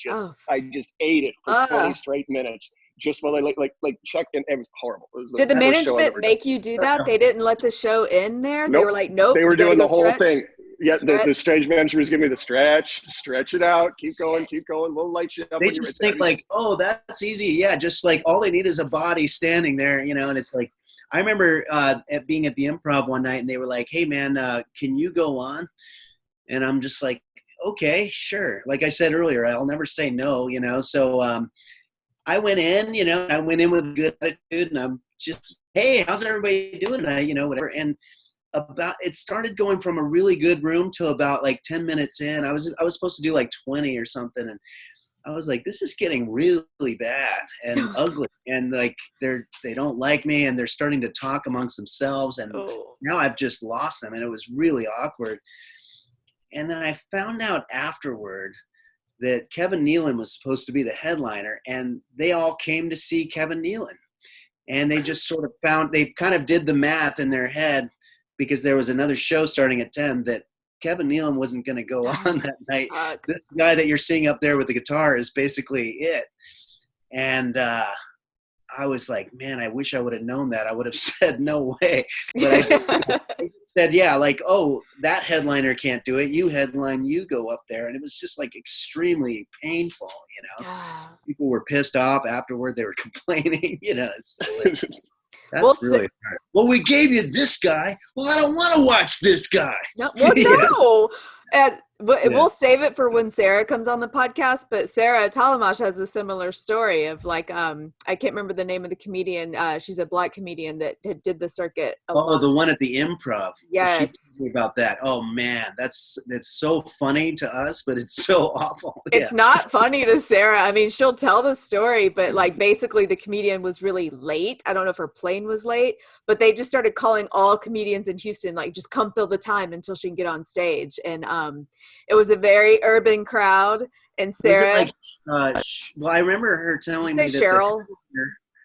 just ate it for 20 straight minutes just while I like checked, and it was horrible. It was Did the management make you do that? They didn't let the show end there? Nope. They were like, nope. They were doing the whole stretch. thing. Yeah, the stage manager was giving me the stretch it out, keep going. We'll light you up. They just think like, oh, that's easy. Yeah, just like all they need is a body standing there, and it's like, I remember being at the Improv one night, and they were like, hey, man, can you go on? And I'm just like, okay, sure. Like I said earlier, I'll never say no, So I went in, I went in with a good attitude, and I'm just, hey, how's everybody doing tonight? Whatever. And it started going from a really good room to about like 10 minutes in. I was supposed to do like 20 or something, and I was like, this is getting really bad and ugly, and like they don't like me, and they're starting to talk amongst themselves, and now I've just lost them, and it was really awkward. And then I found out afterward that Kevin Nealon was supposed to be the headliner, and they all came to see Kevin Nealon, and they just sort of they kind of did the math in their head, because there was another show starting at 10 that Kevin Nealon wasn't going to go on that night. This guy that you're seeing up there with the guitar is basically it. And I was like, man, I wish I would have known that. I would have said no way. But I said, yeah, like, oh, that headliner can't do it. You headline, you go up there. And it was just like extremely painful, People were pissed off afterward. They were complaining, It's like, that's really hard. Well, we gave you this guy. Well, I don't want to watch this guy. No. We'll save it for when Sara comes on the podcast. But Sara Talamash has a similar story of like, I can't remember the name of the comedian. She's a Black comedian that did the circuit. The one at the Improv. Yes. She told me about that. Oh man, that's so funny to us, but it's so awful. It's not funny to Sara. I mean, she'll tell the story, but like basically the comedian was really late. I don't know if her plane was late, but they just started calling all comedians in Houston, like, just come fill the time until she can get on stage. And it was a very urban crowd, and Sara. Well, I remember her telling me that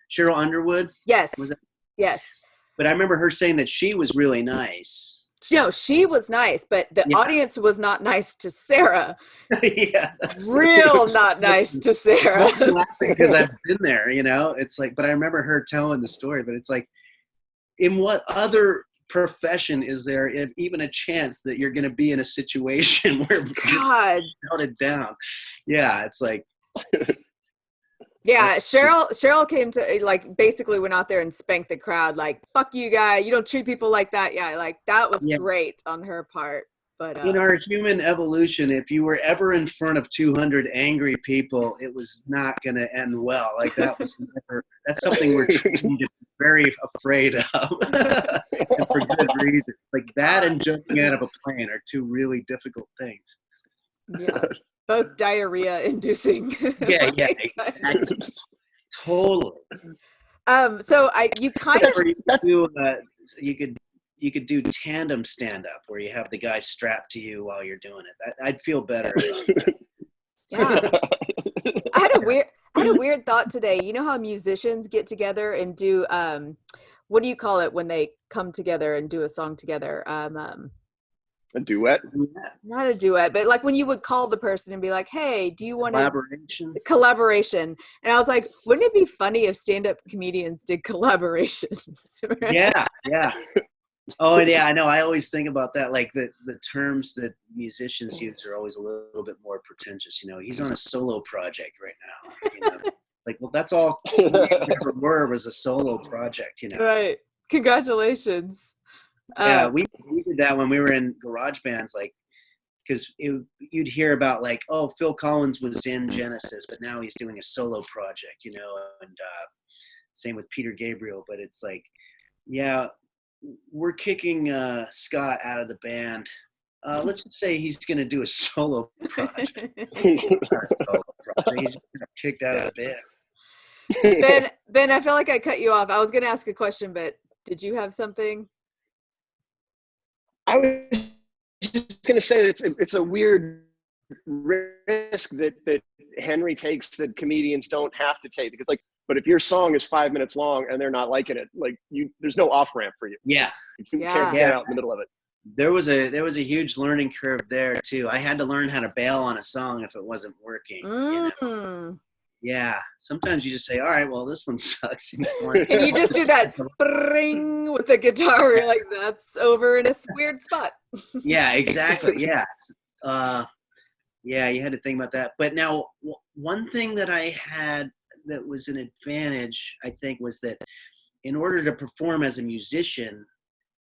Cheryl Underwood. Yes. Was it? Yes. But I remember her saying that she was really nice. No, she was nice, but the audience was not nice to Sara. Yeah, real not nice to Sara. I'm laughing because I've been there, It's like, but I remember her telling the story. But it's like, in what other profession is there even a chance that you're going to be in a situation where God shouted down? Yeah, it's like, yeah. Cheryl came to, like, basically went out there and spanked the crowd, like, fuck you guy, you don't treat people like that. Yeah, like that was great on her part. But in our human evolution, if you were ever in front of 200 angry people, it was not going to end well. Like that was never. That's something we're trained to be very afraid of, and for good reason. Like that and jumping out of a plane are two really difficult things. Yeah, both diarrhea-inducing. Yeah, exactly. Totally. So you kind of you could do tandem stand-up where you have the guy strapped to you while you're doing it. I'd feel better about that. Yeah. I had a weird thought today. You know how musicians get together and do what do you call it when they come together and do a song together? A duet? Not a duet, but like when you would call the person and be like, hey, do you want collaboration? And I was like, wouldn't it be funny if stand-up comedians did collaborations? Right? Yeah. Oh, yeah, I know. I always think about that. Like the terms that musicians use are always a little bit more pretentious. He's on a solo project right now. Like, well, that's all we ever were was a solo project. Right. Congratulations. Yeah, we did that when we were in garage bands. Like, because you'd hear about like, oh, Phil Collins was in Genesis, but now he's doing a solo project, you know, and same with Peter Gabriel. But it's like, yeah, we're kicking Scott out of the band. Let's just say he's going to do a solo project. Not a solo project. He's kicked out of the band. Ben, I feel like I cut you off. I was going to ask a question, but did you have something? I was just going to say that it's a weird risk that Henry takes that comedians don't have to take, because like, but if your song is 5 minutes long and they're not liking it, like there's no off ramp for you. Yeah, you can't get out in the middle of it. There was a huge learning curve there too. I had to learn how to bail on a song if it wasn't working. You know? Yeah, sometimes you just say, all right, well, this one sucks. Can you just do that ring with the guitar? You're like, that's over in a weird spot. Yeah, exactly. Yeah. Yeah, you had to think about that. But now, one thing that I had that was an advantage, I think, was that in order to perform as a musician,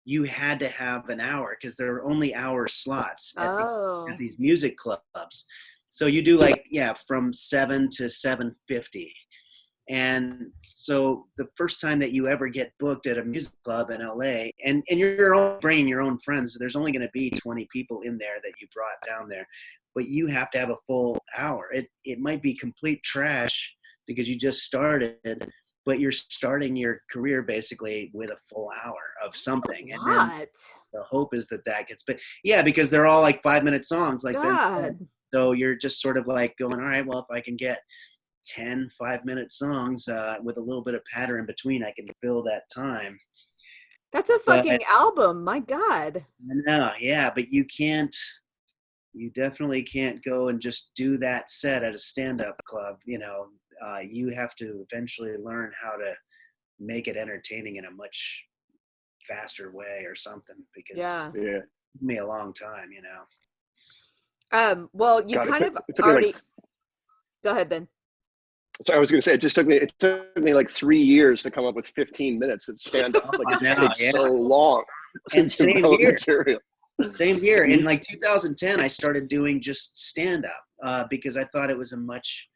you had to have an hour, because there are only hour slots at these music clubs. So you do like, from 7 to 7:50. And so the first time that you ever get booked at a music club in LA, and you're all bringing your own friends, there's only going to be 20 people in there that you brought down there, but you have to have a full hour. It might be complete trash because you just started, but you're starting your career basically with a full hour of something. And then the hope is that gets, but yeah, because they're all like 5-minute songs, like Ben said. So you're just sort of like going, all right, well, if I can get 10 5-minute songs with a little bit of patter in between, I can fill that time. That's a fucking album. My God. I know. Yeah. But you definitely can't go and just do that set at a stand-up club. You know, you have to eventually learn how to make it entertaining in a much faster way or something, because it took me a long time, you know. Well, you kind of already. Go ahead, Ben. So I was going to say, it took me like 3 years to come up with 15 minutes of stand-up. Like it takes so long. And same here. Material. Same here. In like 2010, I started doing just stand-up because I thought it was a much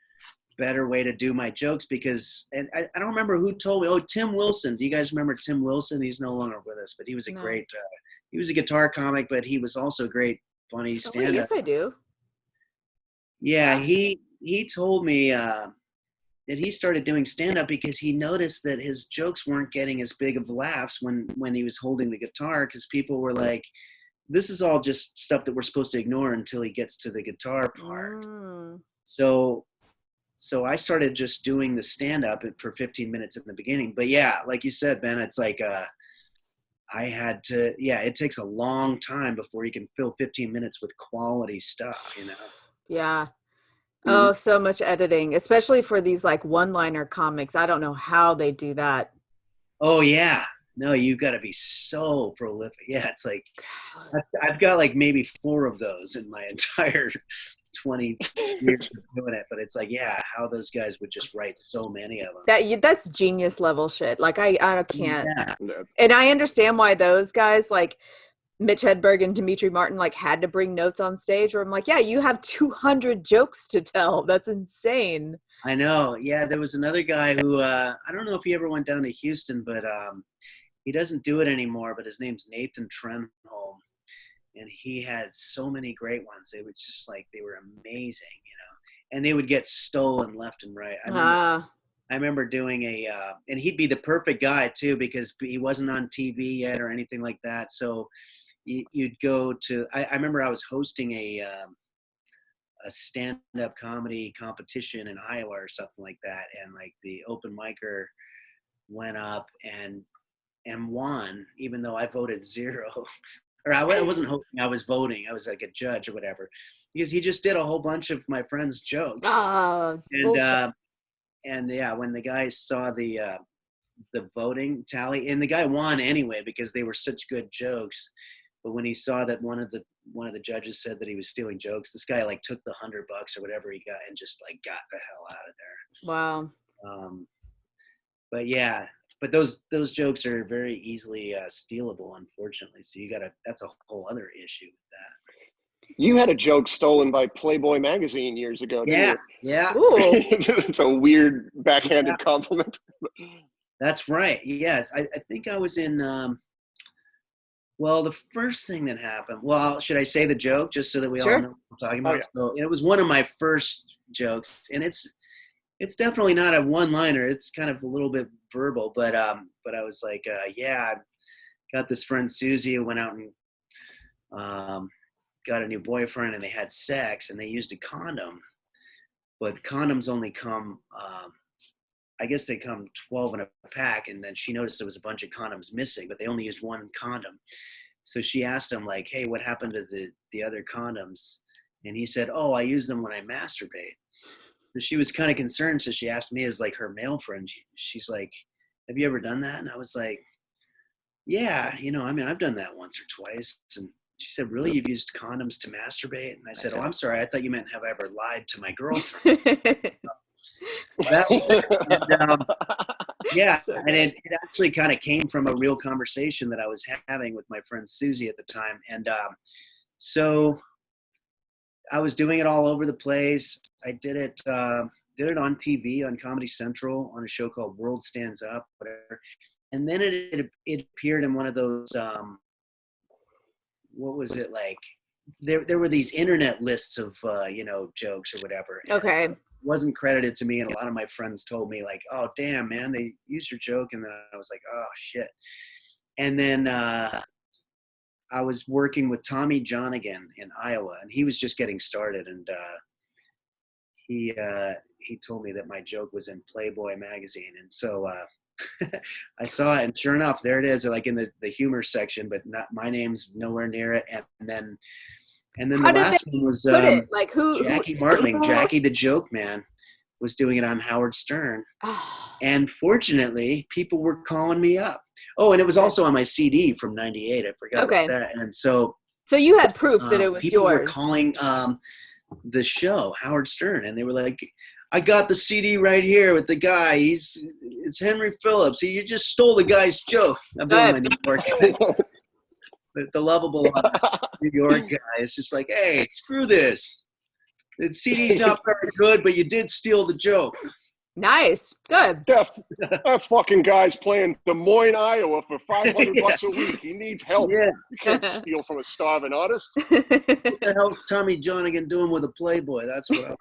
better way to do my jokes, because, and I don't remember who told me. Oh, Tim Wilson. Do you guys remember Tim Wilson? He's no longer with us, but he was a great, he was a guitar comic, but he was also a great, funny stand-up. Yes, I do. Yeah, he told me that he started doing stand-up because he noticed that his jokes weren't getting as big of laughs when he was holding the guitar, because people were like, this is all just stuff that we're supposed to ignore until he gets to the guitar part. So I started just doing the stand-up for 15 minutes in the beginning. But yeah, like you said, Ben, it's like I had to, it takes a long time before you can fill 15 minutes with quality stuff, you know? Yeah. Oh, so much editing, especially for these like one-liner comics. I don't know how they do that. Oh yeah. No, you've got to be so prolific. Yeah. It's like, I've got like maybe 4 of those in my entire 20 years of doing it. But it's like, how those guys would just write so many of them. That's genius level shit. Like I can't. Yeah. And I understand why those guys like Mitch Hedberg and Dimitri Martin like had to bring notes on stage, where I'm like, you have 200 jokes to tell. That's insane. I know. Yeah, there was another guy who I don't know if he ever went down to Houston, but he doesn't do it anymore. But his name's Nathan Trenholm, and he had so many great ones. They was just like, they were amazing, you know. And they would get stolen left and right. I remember doing and he'd be the perfect guy too, because he wasn't on TV yet or anything like that. So you'd go to, I remember I was hosting a stand-up comedy competition in Iowa or something like that. And like the open micer went up and won, even though I voted 0. Or I wasn't hosting, I was voting. I was like a judge or whatever, because he just did a whole bunch of my friends' jokes. And when the guys saw the voting tally, and the guy won anyway because they were such good jokes. But when he saw that one of the judges said that he was stealing jokes, this guy like took the $100 or whatever he got and just like got the hell out of there. Wow. But those jokes are very easily stealable, unfortunately. So that's a whole other issue with that. You had a joke stolen by Playboy magazine years ago, didn't Yeah, you? yeah. Ooh. It's a weird backhanded compliment. That's right. Yes, I think I was in. Well, the first thing that happened. Well, should I say the joke just so that we all Sure. know what I'm talking Oh about? yeah. So it was one of my first jokes, and it's definitely not a one-liner. It's kind of a little bit verbal, but I was like, yeah, I got this friend Susie who went out and got a new boyfriend, and they had sex, and they used a condom, but condoms only come. I guess they come 12 in a pack, and then she noticed there was a bunch of condoms missing, but they only used one condom. So she asked him, like, hey, what happened to the other condoms? And he said, oh, I use them when I masturbate. So she was kind of concerned, so she asked me as like her male friend. She's like, have you ever done that? And I was like, yeah, I mean, I've done that once or twice. And she said, really? You've used condoms to masturbate? And I said, oh, I'm sorry. I thought you meant have I ever lied to my girlfriend? That was it. And, yeah, So and it actually kind of came from a real conversation that I was having with my friend Susie at the time. And so I was doing it all over the place. I did it on TV, on Comedy Central, on a show called World Stands Up, whatever. And then it appeared in one of those, what was it like? There were these internet lists of, jokes or whatever. Okay. It wasn't credited to me, and a lot of my friends told me like, oh, damn, man, they used your joke. And then I was like, oh, shit. And then I was working with Tommy Johnigan in Iowa, and he was just getting started. And he told me that my joke was in Playboy magazine. And so I saw it, and sure enough, there it is, like in the humor section, but not my name's nowhere near it. And then How the did last they one was put it? Like Jackie Martling, Jackie the Joke Man, was doing it on Howard Stern. Oh, And fortunately, people were calling me up. Oh, and it was also on my CD from '98. I forgot okay. about that. And so you had proof that it was people yours. were calling the show Howard Stern, and they were like, I got the CD right here with the guy. It's Henry Phillips. You just stole the guy's joke. I'm doing my New York. The lovable New York guy is just like, hey, screw this. The CD's not very good, but you did steal the joke. Nice. Good. That fucking guy's playing Des Moines, Iowa for $500 a week. He needs help. Yeah. You can't steal from a starving artist. What the hell's Tommy Johnigan doing with a Playboy? That's what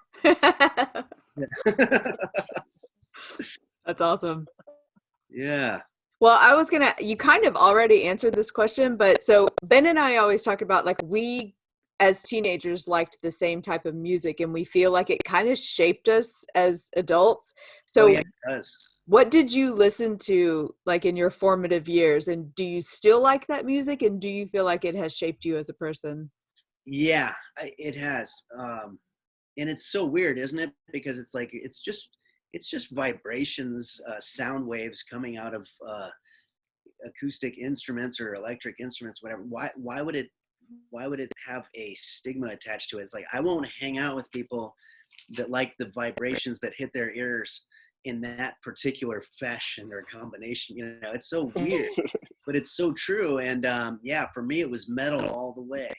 That's awesome. Yeah. Well, you kind of already answered this question, but so Ben and I always talk about like we as teenagers liked the same type of music, and we feel like it kind of shaped us as adults. So yeah, it does. What did you listen to like in your formative years, and do you still like that music, and do you feel like it has shaped you as a person? Yeah, it has. And it's so weird, isn't it? Because it's like, it's just vibrations, sound waves coming out of acoustic instruments or electric instruments, whatever. Why would it have a stigma attached to it? It's like, I won't hang out with people that like the vibrations that hit their ears in that particular fashion or combination. It's so weird, but it's so true. And yeah, for me, it was metal all the way.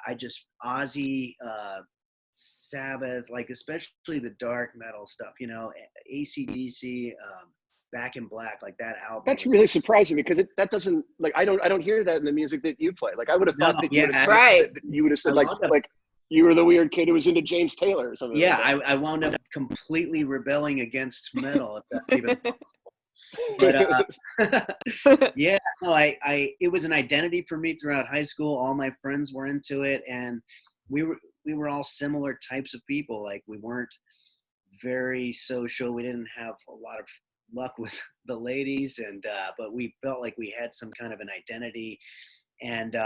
I just Ozzy, Sabbath, like especially the dark metal stuff, AC/DC, Back in Black, like that album. That's really surprising because that doesn't, like, I don't hear that in the music that you play. Like, I would have thought that you would have said like you were the weird kid who was into James Taylor or something. Yeah, like that. I wound up completely rebelling against metal, if that's even possible. But yeah, no, it was an identity for me throughout high school. All my friends were into it, and we were all similar types of people. Like, we weren't very social. We didn't have a lot of luck with the ladies, and but we felt like we had some kind of an identity. And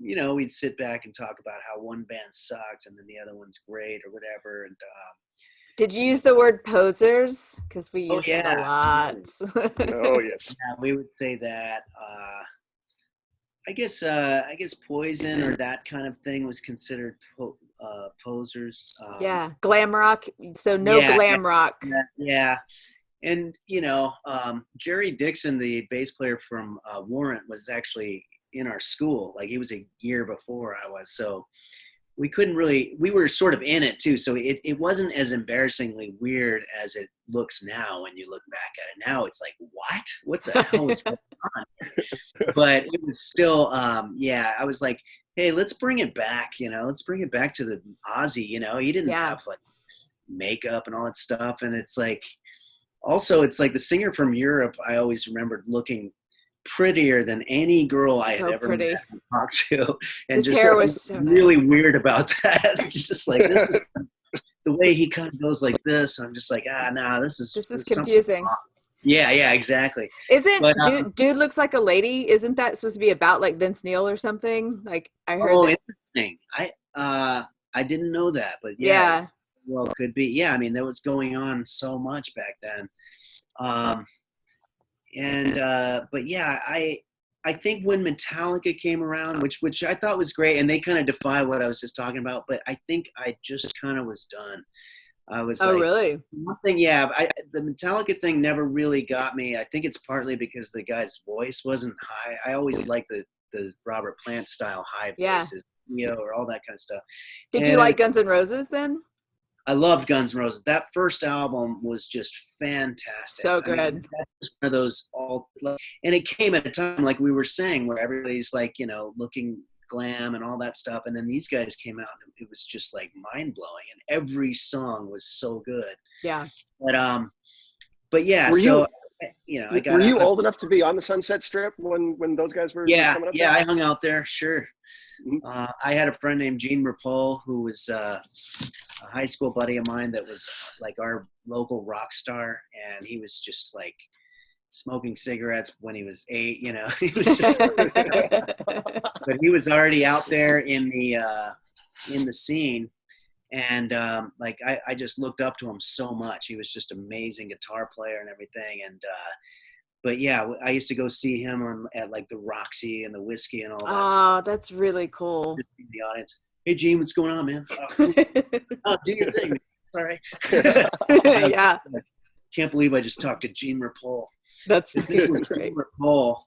we'd sit back and talk about how one band sucks and then the other one's great or whatever. And did you use the word posers? Because we use it a lot. Oh yes. Yeah, we would say that. I guess Poison or that kind of thing was considered posers. Yeah, glam rock. So glam rock. Yeah. And Jerry Dixon, the bass player from Warrant, was actually in our school. Like, he was a year before I was. So we couldn't really, we were sort of in it too. So it wasn't as embarrassingly weird as it looks now when you look back at it. Now it's like, what the hell was going on? But it was still, yeah, I was like, hey, let's bring it back, let's bring it back to the Ozzy, he didn't have like makeup and all that stuff. And it's like, also, it's like the singer from Europe, I always remembered looking prettier than any girl I had ever met and talked to. And his just hair like, was so really nice. weird about that. It's just like, this is the way he kind of goes like this. I'm just like, nah, this is confusing. Yeah, exactly. Isn't dude looks like a lady? Isn't that supposed to be about like Vince Neil or something? Like I heard. Oh, interesting. I didn't know that, but yeah. Well, it could be. Yeah, I mean, that was going on so much back then. But yeah, I think when Metallica came around, which I thought was great, and they kind of defy what I was just talking about, but I think I just kind of was done. I was really? Nothing. Yeah, the Metallica thing never really got me. I think it's partly because the guy's voice wasn't high. I always liked the Robert Plant style high voices, or all that kind of stuff. Did you like Guns N' Roses then? I loved Guns N' Roses. That first album was just fantastic. So good. I mean, that's one of those and it came at a time, like we were saying, where everybody's like, looking glam and all that stuff. And then these guys came out and it was just like mind blowing. And every song was so good. Yeah. But yeah, were you old enough to be on the Sunset Strip when those guys were coming up? Yeah, I hung out there. Sure. I had a friend named Gene Rapole who was a high school buddy of mine that was like our local rock star, and he was just like smoking cigarettes when he was 8. He was just, but he was already out there in the scene, and I just looked up to him so much. He was just amazing guitar player and everything, and but yeah, I used to go see him at like the Roxy and the Whiskey and all that. Oh, that's really cool. Just in the audience. Hey, Gene, what's going on, man? Do your thing. Sorry. Yeah. Can't believe I just talked to Gene Rapole. That's great. Gene Rapole.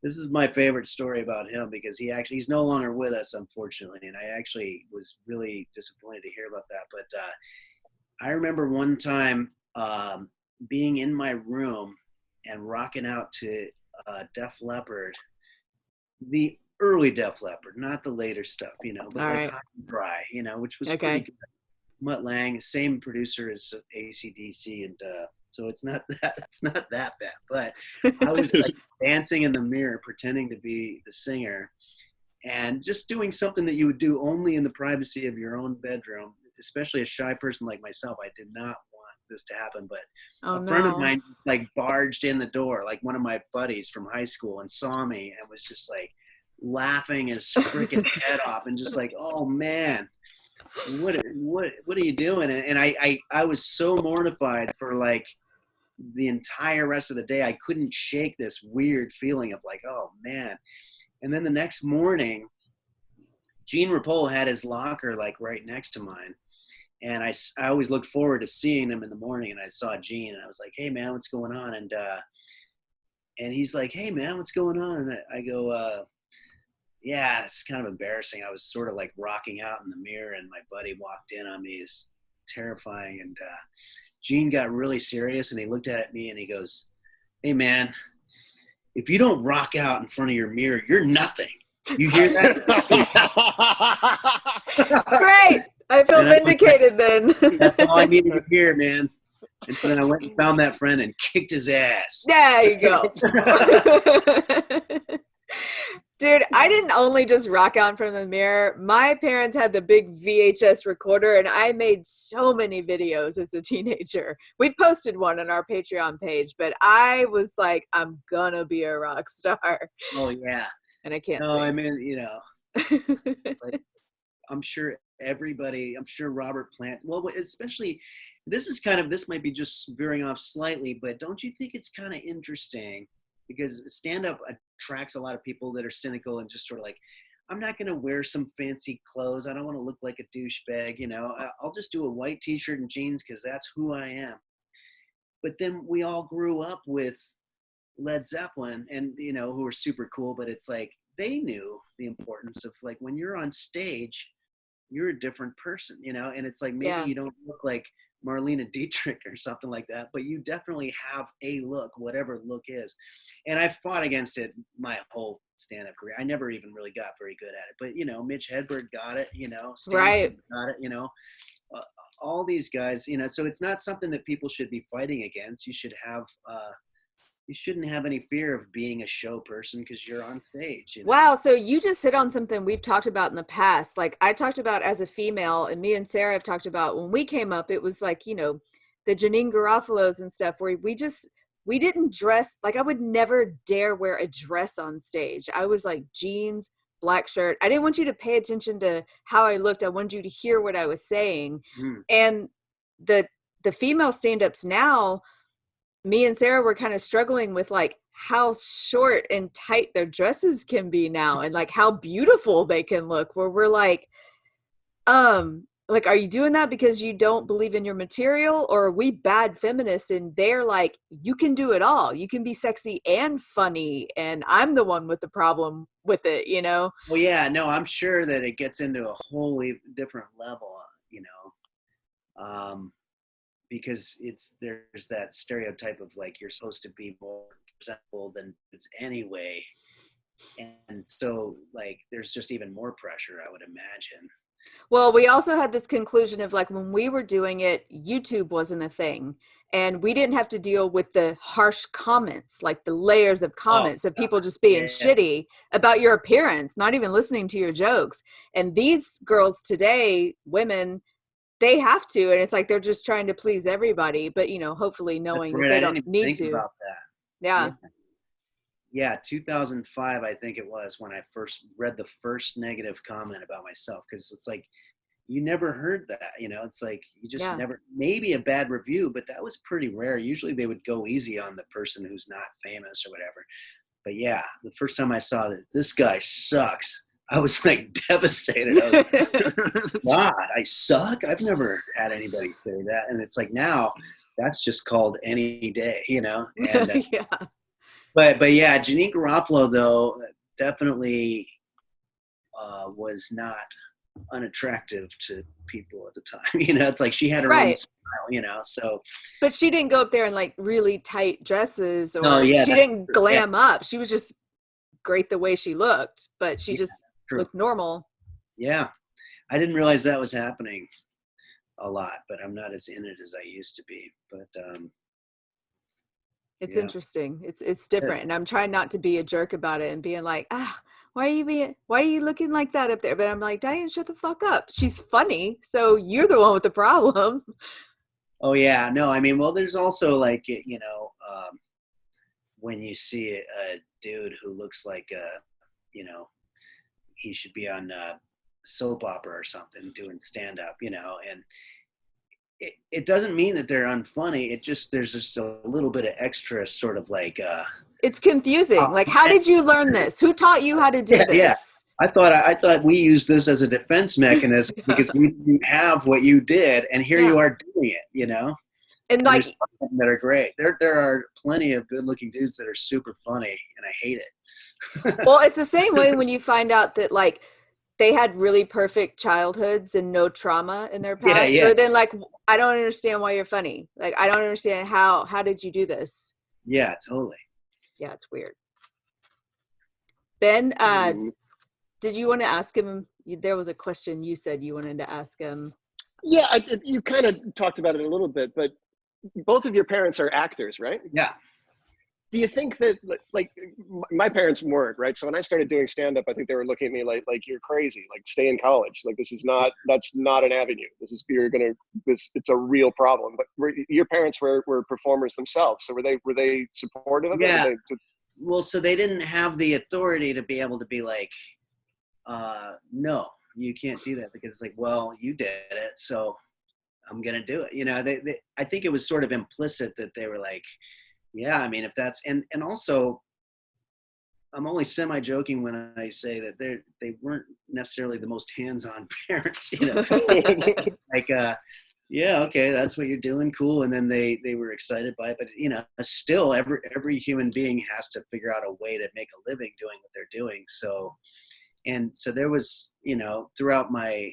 This is my favorite story about him because he's no longer with us, unfortunately, and I actually was really disappointed to hear about that. But I remember one time being in my room and rocking out to Def Leppard, the early Def Leppard, not the later stuff, but like Hot and Dry, which was pretty good. Mutt Lange, same producer as AC/DC, and so it's not that bad. But I was like dancing in the mirror, pretending to be the singer, and just doing something that you would do only in the privacy of your own bedroom. Especially a shy person like myself, I did not want this to happen. But a friend of mine like barged in the door, like one of my buddies from high school, and saw me and was just like laughing his freaking head off, and just like, oh man. What are you doing? And I was so mortified for like the entire rest of the day. I couldn't shake this weird feeling of like, oh man. And then the next morning, Gene Rapole had his locker like right next to mine, and I always looked forward to seeing him in the morning. And I saw Gene, and I was like, hey man, what's going on? And he's like, hey man, what's going on? And I go, yeah, it's kind of embarrassing. I was sort of like rocking out in the mirror, and my buddy walked in on me. It's terrifying. And Gene got really serious, and he looked at me and he goes, hey man, if you don't rock out in front of your mirror, you're nothing. You hear that? Great. I feel vindicated then. That's all I needed to hear, man. And so then I went and found that friend and kicked his ass. There you go. Dude, I didn't only just rock out in front of the mirror. My parents had the big VHS recorder, and I made so many videos as a teenager. We posted one on our Patreon page, but I was like, I'm gonna be a rock star. Oh, yeah. And I can't No, sing. I mean, like, I'm sure Robert Plant, well, especially, this might be just veering off slightly, but don't you think it's kind of interesting? Because stand-up attracts a lot of people that are cynical and just sort of like, I'm not going to wear some fancy clothes. I don't want to look like a douchebag, I'll just do a white t-shirt and jeans because that's who I am. But then we all grew up with Led Zeppelin and, who are super cool, but it's like they knew the importance of like when you're on stage, you're a different person, you know? And it's like, maybe Yeah. you don't look like Marlena Dietrich or something like that, but you definitely have a look, whatever look is. And I fought against it my whole stand-up career. I never even really got very good at it, but you know, Mitch Hedberg got it, you know, Right. Stanford got it, you know, uh, all these guys, you know, so it's not something that people should be fighting against. You shouldn't have any fear of being a show person because you're on stage, you know? Wow. So you just hit on something we've talked about in the past. Like I talked about as a female, and me and Sara have talked about when we came up, it was like, you know, the Janine Garofalos and stuff where we didn't dress. Like I would never dare wear a dress on stage. I was like jeans, black shirt. I didn't want you to pay attention to how I looked. I wanted you to hear what I was saying. Mm. And the female stand-ups now, me and Sara were kind of struggling with like how short and tight their dresses can be now and like how beautiful they can look, where we're like, are you doing that because you don't believe in your material, or are we bad feminists and they're like, you can do it all, you can be sexy and funny, and I'm the one with the problem with it, you know? Well, yeah, no, I'm sure that it gets into a wholly different level, you know, because there's that stereotype of like you're supposed to be more presentable than it's anyway, and so like there's just even more pressure, I would imagine. Well, we also had this conclusion of like when we were doing it, YouTube wasn't a thing. And we didn't have to deal with the harsh comments, like the layers of Oh, comments of people God. just being Yeah. shitty about your appearance, not even listening to your jokes. And these girls today, women, they have to. And it's like they're just trying to please everybody, but, you know, hopefully That's knowing that right. they I didn't don't even need think to. about that. Yeah. Yeah, 2005, I think it was when I first read the first negative comment about myself, because it's like you never heard that, you know, it's like you just Yeah. never, maybe a bad review, but that was pretty rare. Usually they would go easy on the person who's not famous or whatever. But yeah, the first time I saw that this guy sucks, I was like devastated. I was like, God, I suck? I've never had anybody say that. And it's like now that's just called any day, you know? And Yeah. but yeah, Janine Garofalo though definitely was not unattractive to people at the time. You know, it's like she had her own Right. style, you know, so. But she didn't go up there in like really tight dresses, No, or yeah, she that's didn't true. Yeah, glam up. She was just great the way she looked, but she yeah, just true. looked normal. Yeah, I didn't realize that was happening a lot, but I'm not as in it as I used to be. But It's yeah, interesting. It's different. And I'm trying not to be a jerk about it and being like, why are you looking like that up there? But I'm like, Dianne, shut the fuck up. She's funny. So you're the one with the problem. oh yeah, no, I mean, well, there's also like, you know, when you see a dude who looks like you know, he should be on soap opera or something doing stand up, you know, and it doesn't mean that they're unfunny. It just, there's just a little bit of extra sort of like It's confusing. Like, how did you learn this? Who taught you how to do yeah, this? yeah. I thought we used this as a defense mechanism because we didn't have what you did, and here you are doing it, you know. And And like, there's some of them that are great. There are plenty of good-looking dudes that are super funny, and I hate it. well, it's the same way when you find out that like they had really perfect childhoods and no trauma in their Yeah, past. yeah, Or then like, I don't understand why you're funny. Like, I don't understand how did you do this? yeah, totally. Yeah, it's weird. Ben, Mm. did you want to ask him? There was a question you said you wanted to ask him. Yeah, you kind of talked about it a little bit, but both of your parents are actors, right? Yeah. Do you think that, like, my parents weren't, right? So when I started doing stand-up, I think they were looking at me like you're crazy, like stay in college. Like that's not an avenue. It's a real problem. But your parents were performers themselves. So were they supportive of it? Yeah. Or Well, so they didn't have the authority to be able to be like, no, you can't do that, because it's like, well, you did it, so I'm gonna do it. You know, I think it was sort of implicit that they were like, yeah, I mean, if that's, and also I'm only semi-joking when I say that they weren't necessarily the most hands-on parents, you know. Like, yeah, okay, that's what you're doing, cool. And then they were excited by it, but you know, still every human being has to figure out a way to make a living doing what they're doing. So there was, you know, throughout my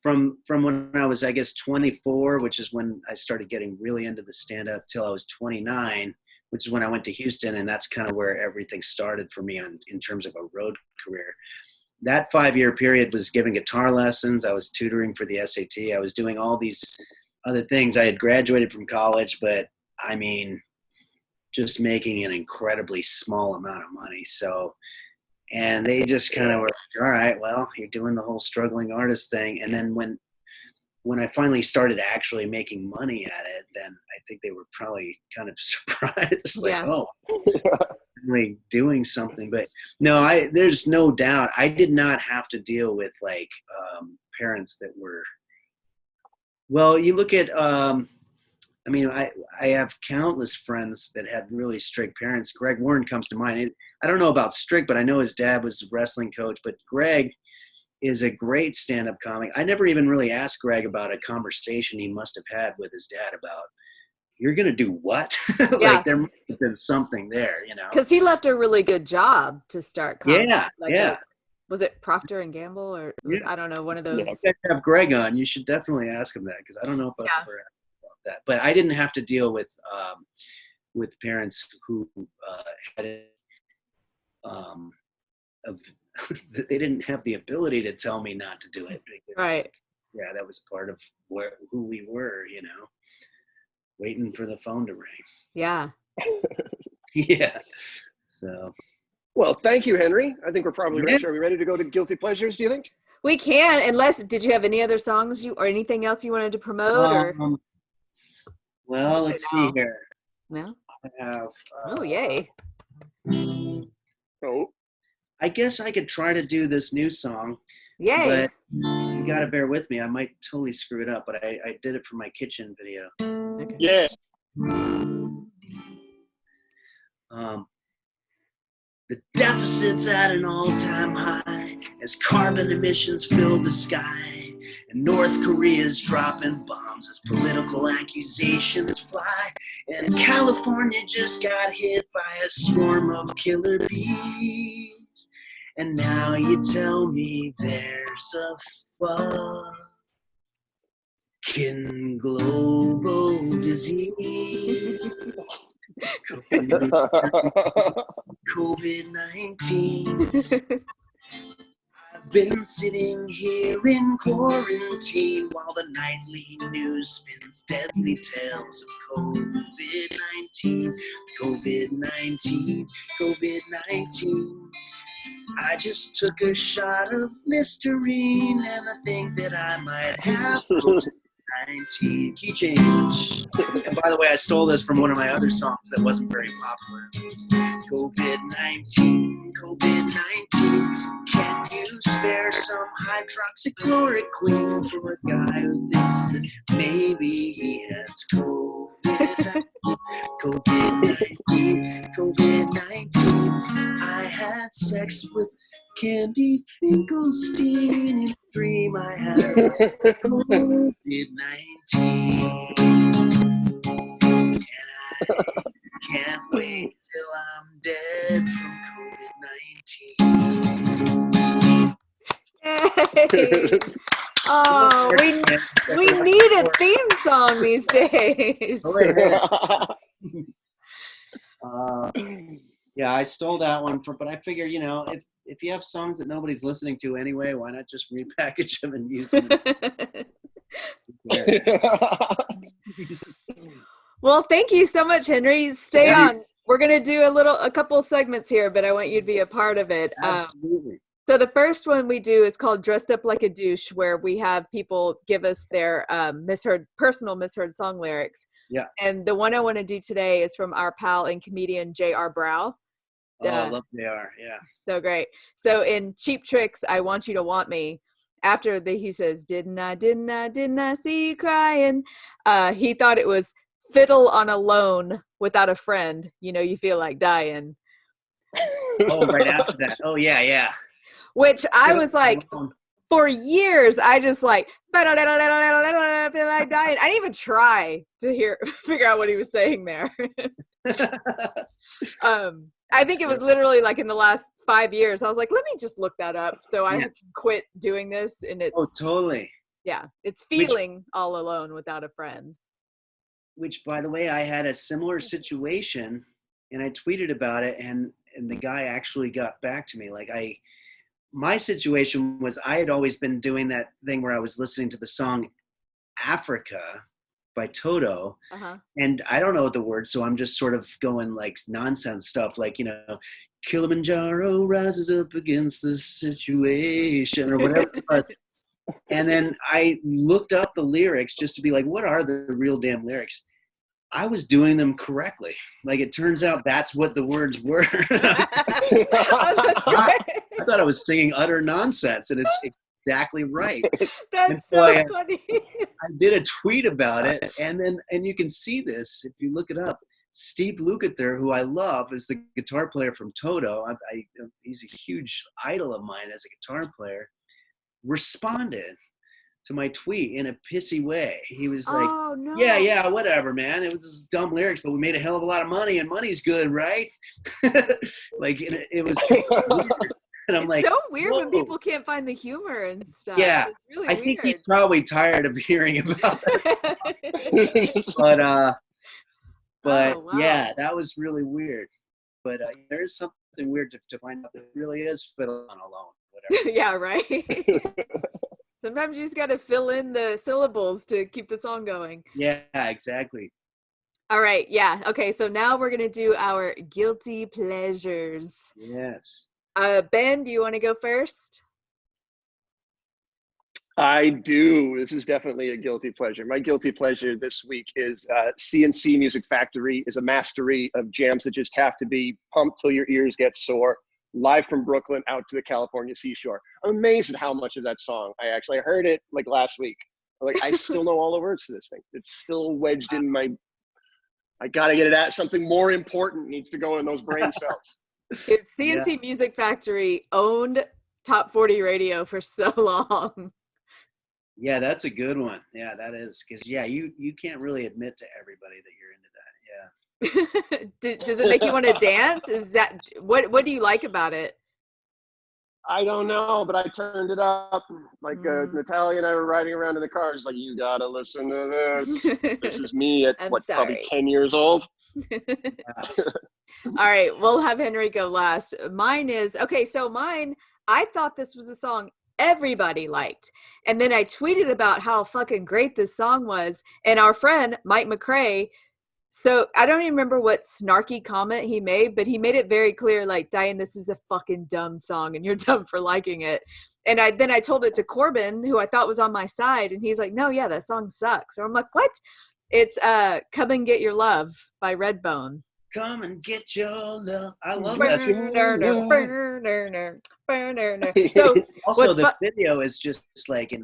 from when I was, I guess, 24, which is when I started getting really into the stand-up, till I was 29, which is when I went to Houston, and that's kind of where everything started for me in terms of a road career. That 5-year period was giving guitar lessons. I was tutoring for the SAT. I was doing all these other things. I had graduated from college, but I mean, just making an incredibly small amount of money. So, and they just kind of were, all right, well, you're doing the whole struggling artist thing. And then when I finally started actually making money at it, then I think they were probably kind of surprised, like, oh, really doing something. But no, there's no doubt I did not have to deal with like parents that were, well, you look at, I mean, I have countless friends that had really strict parents. Greg Warren comes to mind. I don't know about strict, but I know his dad was a wrestling coach. But Greg is a great stand-up comic. I never even really asked Greg about a conversation he must have had with his dad about, you're going to do what? Like there must have been something there, you know? Because he left a really good job to start comedy. Yeah. Was it Procter and Gamble or I don't know, one of those? Yeah, if you have Greg on, you should definitely ask him that, because I don't know if I've ever asked about that. But I didn't have to deal with parents who had they didn't have the ability to tell me not to do it. Because, right. Yeah, that was part of who we were, you know, waiting for the phone to ring. Yeah. Yeah. So. Well, thank you, Henry. I think we're probably ready. Are we ready to go to Guilty Pleasures, do you think? We can, unless, did you have any other songs or anything else you wanted to promote? Well, let's see here. No? I have. Oh, yay. Oh. I guess I could try to do this new song. Yay. But you got to bear with me. I might totally screw it up, but I did it for my kitchen video. Okay. Yes. The deficit's at an all-time high as carbon emissions fill the sky, and North Korea's dropping bombs as political accusations fly, and California just got hit by a swarm of killer bees, and now you tell me there's a fucking global disease. COVID-19. I've been sitting here in quarantine while the nightly news spins deadly tales of COVID-19. COVID-19, COVID-19. I just took a shot of Listerine and I think that I might have COVID-19. Key change. And by the way, I stole this from one of my other songs that wasn't very popular. COVID-19, COVID-19. Can you spare some hydroxychloroquine for a guy who thinks that maybe he has COVID-19? COVID-19, COVID-19. I had sex with Candy Finkelstein in a dream I had COVID-19. And I can't wait till I'm dead from COVID-19. Yay. Oh, we need a theme song these days. Yeah, I stole that one but I figure, you know, if you have songs that nobody's listening to anyway, why not just repackage them and use them? Well, thank you so much, Henry. Stay on. We're going to do a couple segments here, but I want you to be a part of it. Absolutely. So the first one we do is called Dressed Up Like a Douche, where we have people give us their personal misheard song lyrics. Yeah. And the one I want to do today is from our pal and comedian J.R. Brow. Oh, I love J.R., yeah. So great. So in Cheap Tricks, I Want You to Want Me, after he says, didn't I see you crying? He thought it was fiddle on a loan without a friend. You know, you feel like dying. Oh, right after that. Oh, yeah. Which I was like, for years, I just like, feel like dying. I didn't even try to figure out what he was saying there. I think it was literally like in the last 5 years, I was like, let me just look that up. So I quit doing this. And it's, oh, totally. Yeah, it's feeling all alone without a friend. Which, by the way, I had a similar situation, and I tweeted about it, and the guy actually got back to me. Like my situation was I had always been doing that thing where I was listening to the song Africa by Toto, and I don't know the words, so I'm just sort of going like nonsense stuff, like, you know, Kilimanjaro rises up against the situation or whatever it was. And then I looked up the lyrics just to be like, what are the real damn lyrics? I was doing them correctly. Like, it turns out that's what the words were. Oh, that's great. I thought I was singing utter nonsense, and it's exactly right. That's so funny. I did a tweet about it, and you can see this if you look it up. Steve Lukather, who I love, is the guitar player from Toto. He's a huge idol of mine as a guitar player. Responded to my tweet in a pissy way. He was like, oh, no. yeah, whatever, man. It was just dumb lyrics, but we made a hell of a lot of money, and money's good, right? Like, it was weird. And I'm like, so weird whoa. when people can't find the humor and stuff. Yeah, it's really I weird. think he's probably tired of hearing about that. But oh, wow. yeah, that was really weird. But there's something weird to find out that really is fiddle on alone. Whatever. Yeah, right. Sometimes you just got to fill in the syllables to keep the song going. Yeah, exactly. All right. Yeah. Okay. So now we're going to do our guilty pleasures. Yes. Ben, do you want to go first? I do. This is definitely a guilty pleasure. My guilty pleasure this week is CNC Music Factory is a mastery of jams that just have to be pumped till your ears get sore. Live from Brooklyn out to the California seashore. I'm amazed at how much of that song I heard it like last week. Like, I still know all the words to this thing. It's still wedged in my, I got to get it out. Something more important needs to go in those brain cells. CNC Music Factory owned Top 40 radio for so long. Yeah, that's a good one. Yeah, that is. Because, you can't really admit to everybody that you're into that. Yeah. Does it make you want to dance? Is that what do you like about it? I don't know, but I turned it up. Like Natalia and I were riding around in the car. Just like, you gotta listen to this. This is me at probably 10 years old. All right, we'll have Henry go last. Mine is I thought this was a song everybody liked, and then I tweeted about how fucking great this song was, and our friend Mike McCrae. So I don't even remember what snarky comment he made, but he made it very clear, like, Dianne, this is a fucking dumb song and you're dumb for liking it. And then I told it to Corbin, who I thought was on my side, and he's like, no, yeah, that song sucks. So I'm like, what? It's Come and Get Your Love by Redbone. Come and get your love. I love that. So also, the video is just like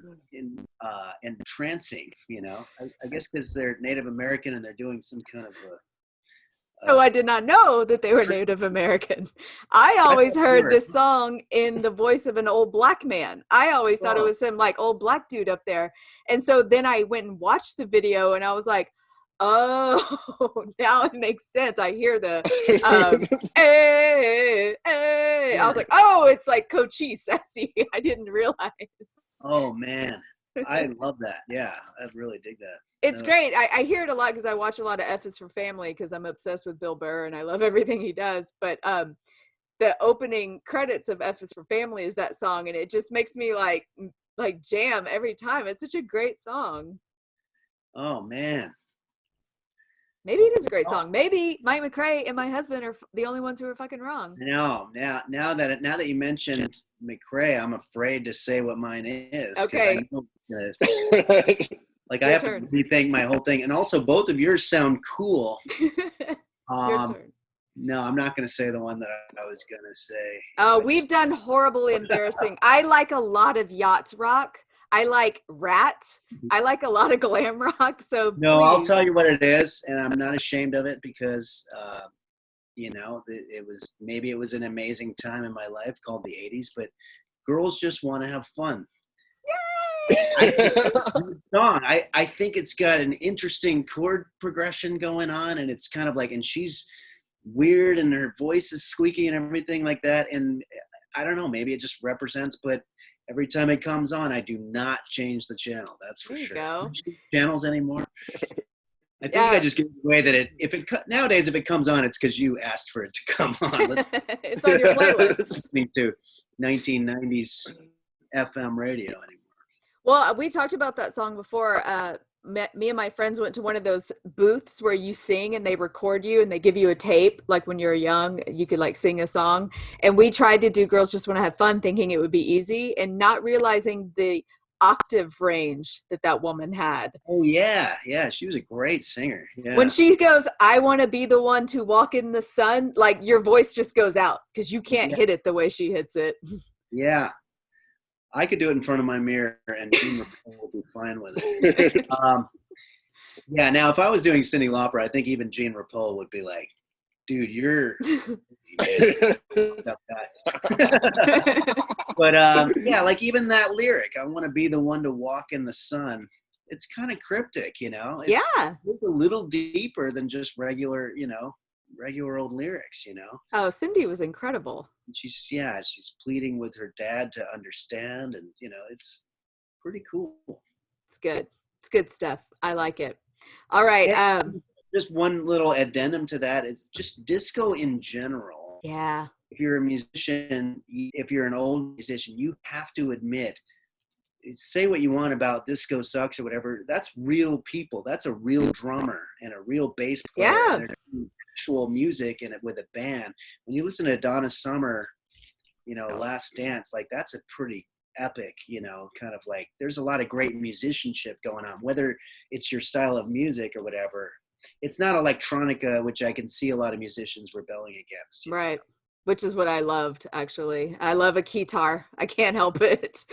entrancing, you know. I guess because they're Native American and they're doing some kind of I did not know that they were Native American. I always heard this song in the voice of an old black man. I always thought it was some like old black dude up there. And so then I went and watched the video and I was like, oh, now it makes sense. I hear the hey. I was like, oh, it's like Cochise. I didn't realize. Oh man, I love that. Yeah, I really dig that. It's great. I hear it a lot because I watch a lot of F is for Family because I'm obsessed with Bill Burr and I love everything he does. But the opening credits of F is for Family is that song, and it just makes me like jam every time. It's such a great song. Oh man. Maybe it is a great song. Maybe Mike McCrae and my husband are the only ones who are fucking wrong. No, now that you mentioned McCrae, I'm afraid to say what mine is. Okay. Like, I have to rethink my whole thing. And also, both of yours sound cool. Your turn. No, I'm not going to say the one that I was going to say. Oh, we've done horribly embarrassing. I like a lot of yacht rock. I like Rat. I like a lot of glam rock. So no, please. I'll tell you what it is, and I'm not ashamed of it because, it was an amazing time in my life called the 80s, but girls just want to have fun. I think it's got an interesting chord progression going on, and it's kind of like, and she's weird and her voice is squeaky and everything like that. And I don't know, maybe it just represents, but every time it comes on, I do not change the channel. That's for There you sure. go. Don't change channels anymore. I think Yeah. I just give it away that nowadays if it comes on, it's because you asked for it to come on. It's on your playlist. Me to 1990s FM radio anymore. Well, we talked about that song before. Me and my friends went to one of those booths where you sing and they record you and they give you a tape. Like when you're young, you could like sing a song. And we tried to do Girls Just Want to Have Fun thinking it would be easy and not realizing the octave range that woman had. Oh, yeah. Yeah, she was a great singer. Yeah. When she goes, I want to be the one to walk in the sun, like your voice just goes out because you can't hit it the way she hits it. Yeah. I could do it in front of my mirror and Jean Rapone would be fine with it. Yeah, now if I was doing Cyndi Lauper, I think even Jean Rapone would be like, dude, you're But yeah, like even that lyric, I want to be the one to walk in the sun. It's kind of cryptic, you know? It's a little deeper than just regular old lyrics, you know? Oh, Cyndi was incredible. She's pleading with her dad to understand, and it's pretty cool. It's good. It's good stuff. I like it. All right. Just one little addendum to that. It's just disco in general. Yeah. If you're a musician, if you're an old musician, you have to admit, say what you want about disco sucks or whatever. That's real people. That's a real drummer and a real bass player. Yeah. And actual music in it with a band. When you listen to Donna Summer, Last Dance, like that's a pretty epic, kind of like there's a lot of great musicianship going on, whether it's your style of music or whatever. It's not electronica, which I can see a lot of musicians rebelling against. Right. Which is what I loved, actually. I love a guitar. I can't help it.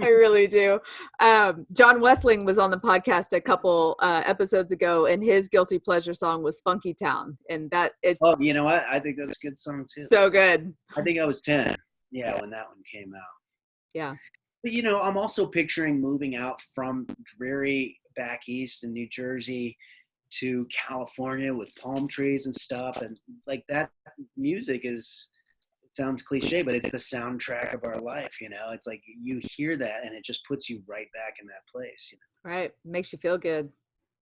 I really do. John Wessling was on the podcast a couple episodes ago, and his guilty pleasure song was Funky Town. And oh, you know what? I think that's a good song too. So good. I think I was 10. Yeah, when that one came out. Yeah. But I'm also picturing moving out from dreary back east in New Jersey to California with palm trees and stuff, and like that music sounds cliche, but it's the soundtrack of our life. It's like you hear that and it just puts you right back in that place. Right. Makes you feel good.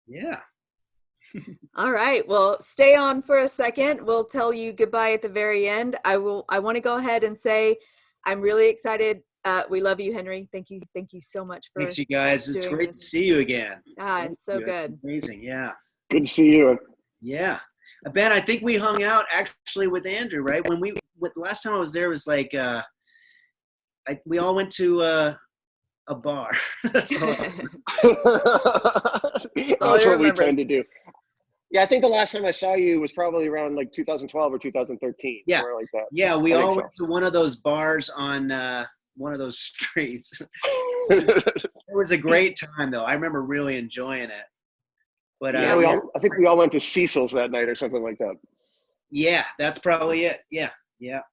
Yeah. All right. Well, stay on for a second. We'll tell you goodbye at the very end. I want to go ahead and say I'm really excited. We love you, Henry. Thank you so much for. Thanks, you guys. It's great to see you again. It's so good. It's amazing. Yeah. Good to see you. Yeah. Ben, I think we hung out actually with Andrew, right? Last time I was there was like, we all went to a bar. That's all. That's what we tend to do. Yeah, I think the last time I saw you was probably around like 2012 or 2013. Yeah. Somewhere like that. Yeah, we all went to one of those bars on one of those streets. It was a great time, though. I remember really enjoying it. But yeah, I think we all went to Cecil's that night or something like that. Yeah, that's probably it. Yeah.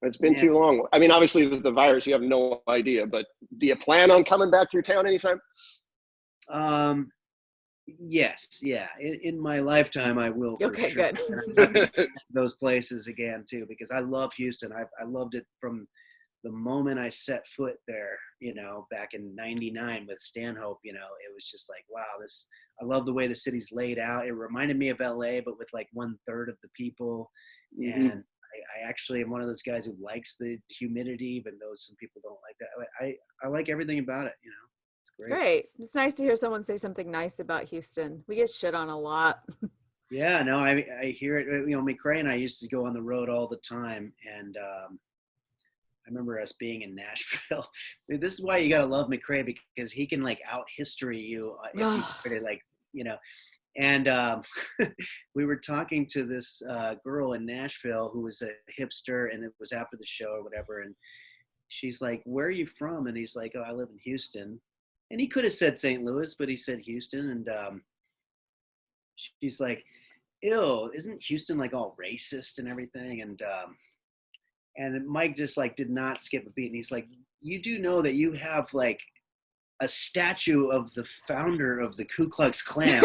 It's been too long. I mean, obviously with the virus, you have no idea. But do you plan on coming back through town anytime? Yes. Yeah. In my lifetime, I will. Okay, sure. Good. Those places again too, because I love Houston. I loved it from the moment I set foot there, back in '99 with Stanhope, it was just like, wow, I love the way the city's laid out. It reminded me of LA, but with like 1/3 of the people. Mm-hmm. And I actually am one of those guys who likes the humidity, even though some people don't like that. I like everything about it, It's great. Great. It's nice to hear someone say something nice about Houston. We get shit on a lot. Yeah, no, I hear it. McCrae and I used to go on the road all the time, and I remember us being in Nashville. This is why you gotta love McCrae, because he can like out history you if you try to, like, And we were talking to this girl in Nashville who was a hipster, and it was after the show or whatever. And she's like, "Where are you from?" And he's like, "Oh, I live in Houston." And he could have said St. Louis, but he said Houston. And she's like, "Ew, isn't Houston like all racist and everything?" And Mike just like did not skip a beat. And he's like, "You do know that you have like a statue of the founder of the Ku Klux Klan.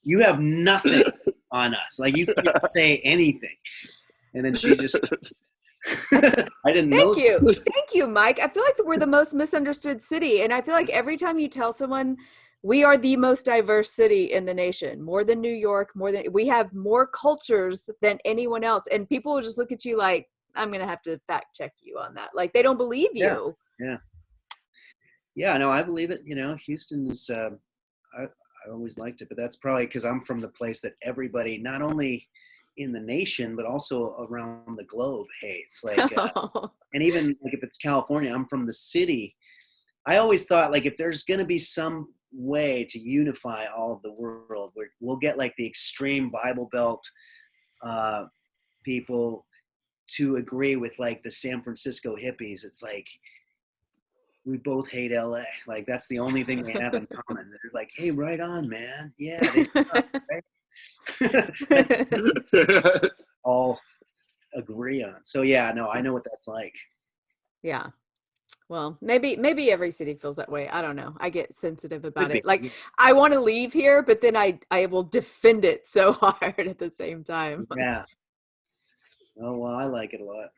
You have nothing on us. Like, you can't say anything." And then she just I didn't know. Thank you, Mike. I feel like we're the most misunderstood city, and I feel like every time you tell someone we are the most diverse city in the nation, more than New York, we have more cultures than anyone else, and people will just look at you like, I'm gonna have to fact check you on that. Like they don't believe you. Yeah. No, I believe it. Houston is. I always liked it, but that's probably because I'm from the place that everybody, not only in the nation but also around the globe, hates. Like, and even like if it's California, I'm from the city. I always thought like if there's going to be some way to unify all of the world, we'll get like the extreme Bible Belt people to agree with like the San Francisco hippies. It's like we both hate LA. Like that's the only thing we have in common. They're like, hey, right on, man. Yeah, they suck, right? All agree on. So yeah, no, I know what that's like. Yeah. Well, maybe every city feels that way. I don't know. I get sensitive about it. Like I want to leave here, but then I will defend it so hard at the same time. Yeah. Oh, well, I like it a lot.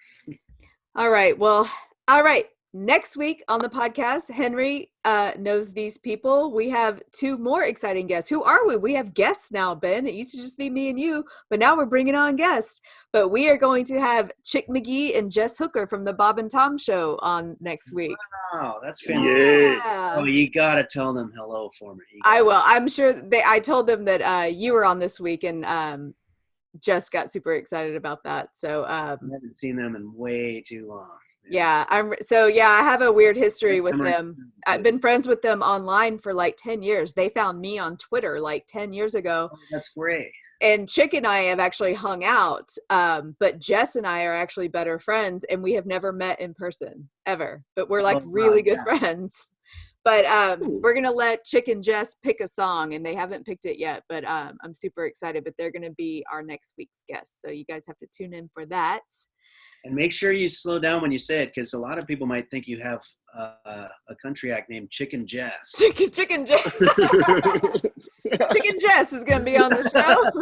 All right. Well, all right. Next week on the podcast, Henry knows these people. We have 2 more exciting guests. Who are we? We have guests now, Ben. It used to just be me and you, but now we're bringing on guests. But we are going to have Chick McGee and Jess Hooker from the Bob and Tom Show on next week. Wow, that's fantastic. Yes. Oh, you got to tell them hello for me. I will. I'm sure I told them that you were on this week, and Jess got super excited about that. So I haven't seen them in way too long. Yeah, I have a weird history with them. I've been friends with them online for like 10 years. They found me on Twitter like 10 years ago. Oh, that's great. And Chick and I have actually hung out, but Jess and I are actually better friends, and we have never met in person ever. But we're like really good friends. But we're going to let Chick and Jess pick a song, and they haven't picked it yet, but I'm super excited. But they're going to be our next week's guests. So you guys have to tune in for that. And make sure you slow down when you say it, because a lot of people might think you have a country act named Chicken Jess. Chicken Jess. Chicken Jess is going to be on the show.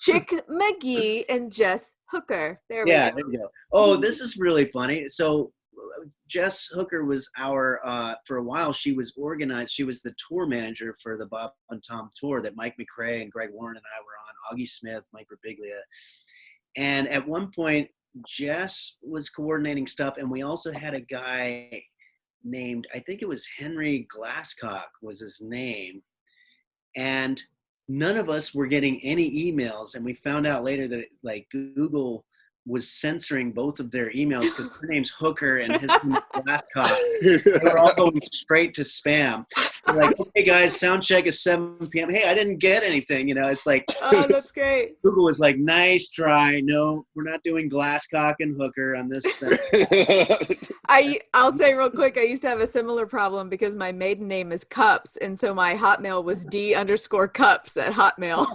Chick McGee and Jess Hooker. There we go. Oh, this is really funny. So Jess Hooker was for a while, she was organized. She was the tour manager for the Bob and Tom tour that Mike McRae and Greg Warren and I were on, Augie Smith, Mike Birbiglia. And at one point, Jess was coordinating stuff, and we also had a guy named, I think it was Henry Glasscock was his name, and none of us were getting any emails, and we found out later that like Google was censoring both of their emails because her name's Hooker and his name is Glasscock. They were all going straight to spam. We're like, okay, guys, sound check is 7 p.m. Hey, I didn't get anything. It's like, oh, that's great. Google was like, nice try. No, we're not doing Glasscock and Hooker on this thing. I'll say real quick, I used to have a similar problem because my maiden name is Cups, and so my Hotmail was D_Cups at Hotmail.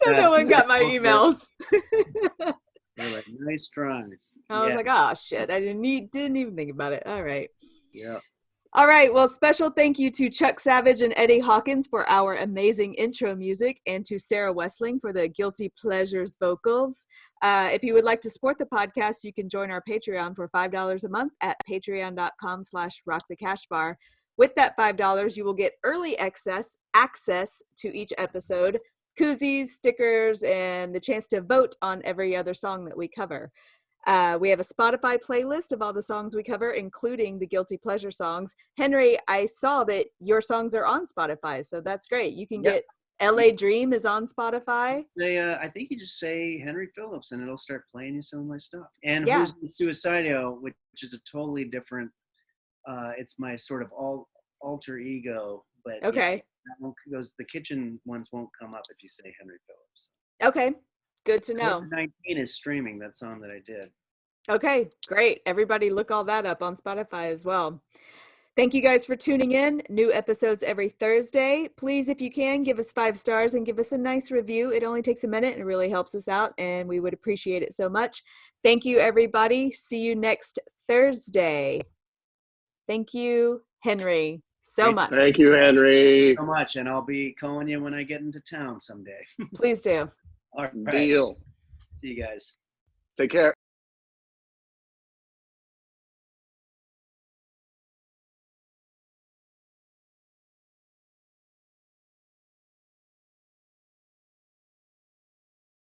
So no one got my emails. They're like, nice try. I was like, oh shit, I didn't even think about it. All right. Yeah. All right. Well, special thank you to Chuck Savage and Eddie Hawkins for our amazing intro music, and to Sara Wessling for the Guilty Pleasures vocals. If you would like to support the podcast, you can join our Patreon for $5 a month at patreon.com/rockthecashbar. With that $5, you will get early access to each episode, koozies, stickers, and the chance to vote on every other song that we cover. We have a Spotify playlist of all the songs we cover, including the Guilty Pleasure songs. Henry, I saw that your songs are on Spotify, so that's great. You can get LA Dream is on Spotify. I think you just say Henry Phillips, and it'll start playing you some of my stuff. And Who's the Suicidio, which is a totally different, it's my sort of alter ego. But okay. The kitchen ones won't come up if you say Henry Phillips. Okay, good to know. COVID-19 is streaming that song that I did. Okay, great. Everybody look all that up on Spotify as well. Thank you guys for tuning in. New episodes every Thursday. Please, if you can, give us 5 stars and give us a nice review. It only takes a minute and it really helps us out, and we would appreciate it so much. Thank you, everybody. See you next Thursday. Thank you, Henry, so much. Thank you, Henry. So much, and I'll be calling you when I get into town someday. Please do. All right. Deal. See you guys. Take care.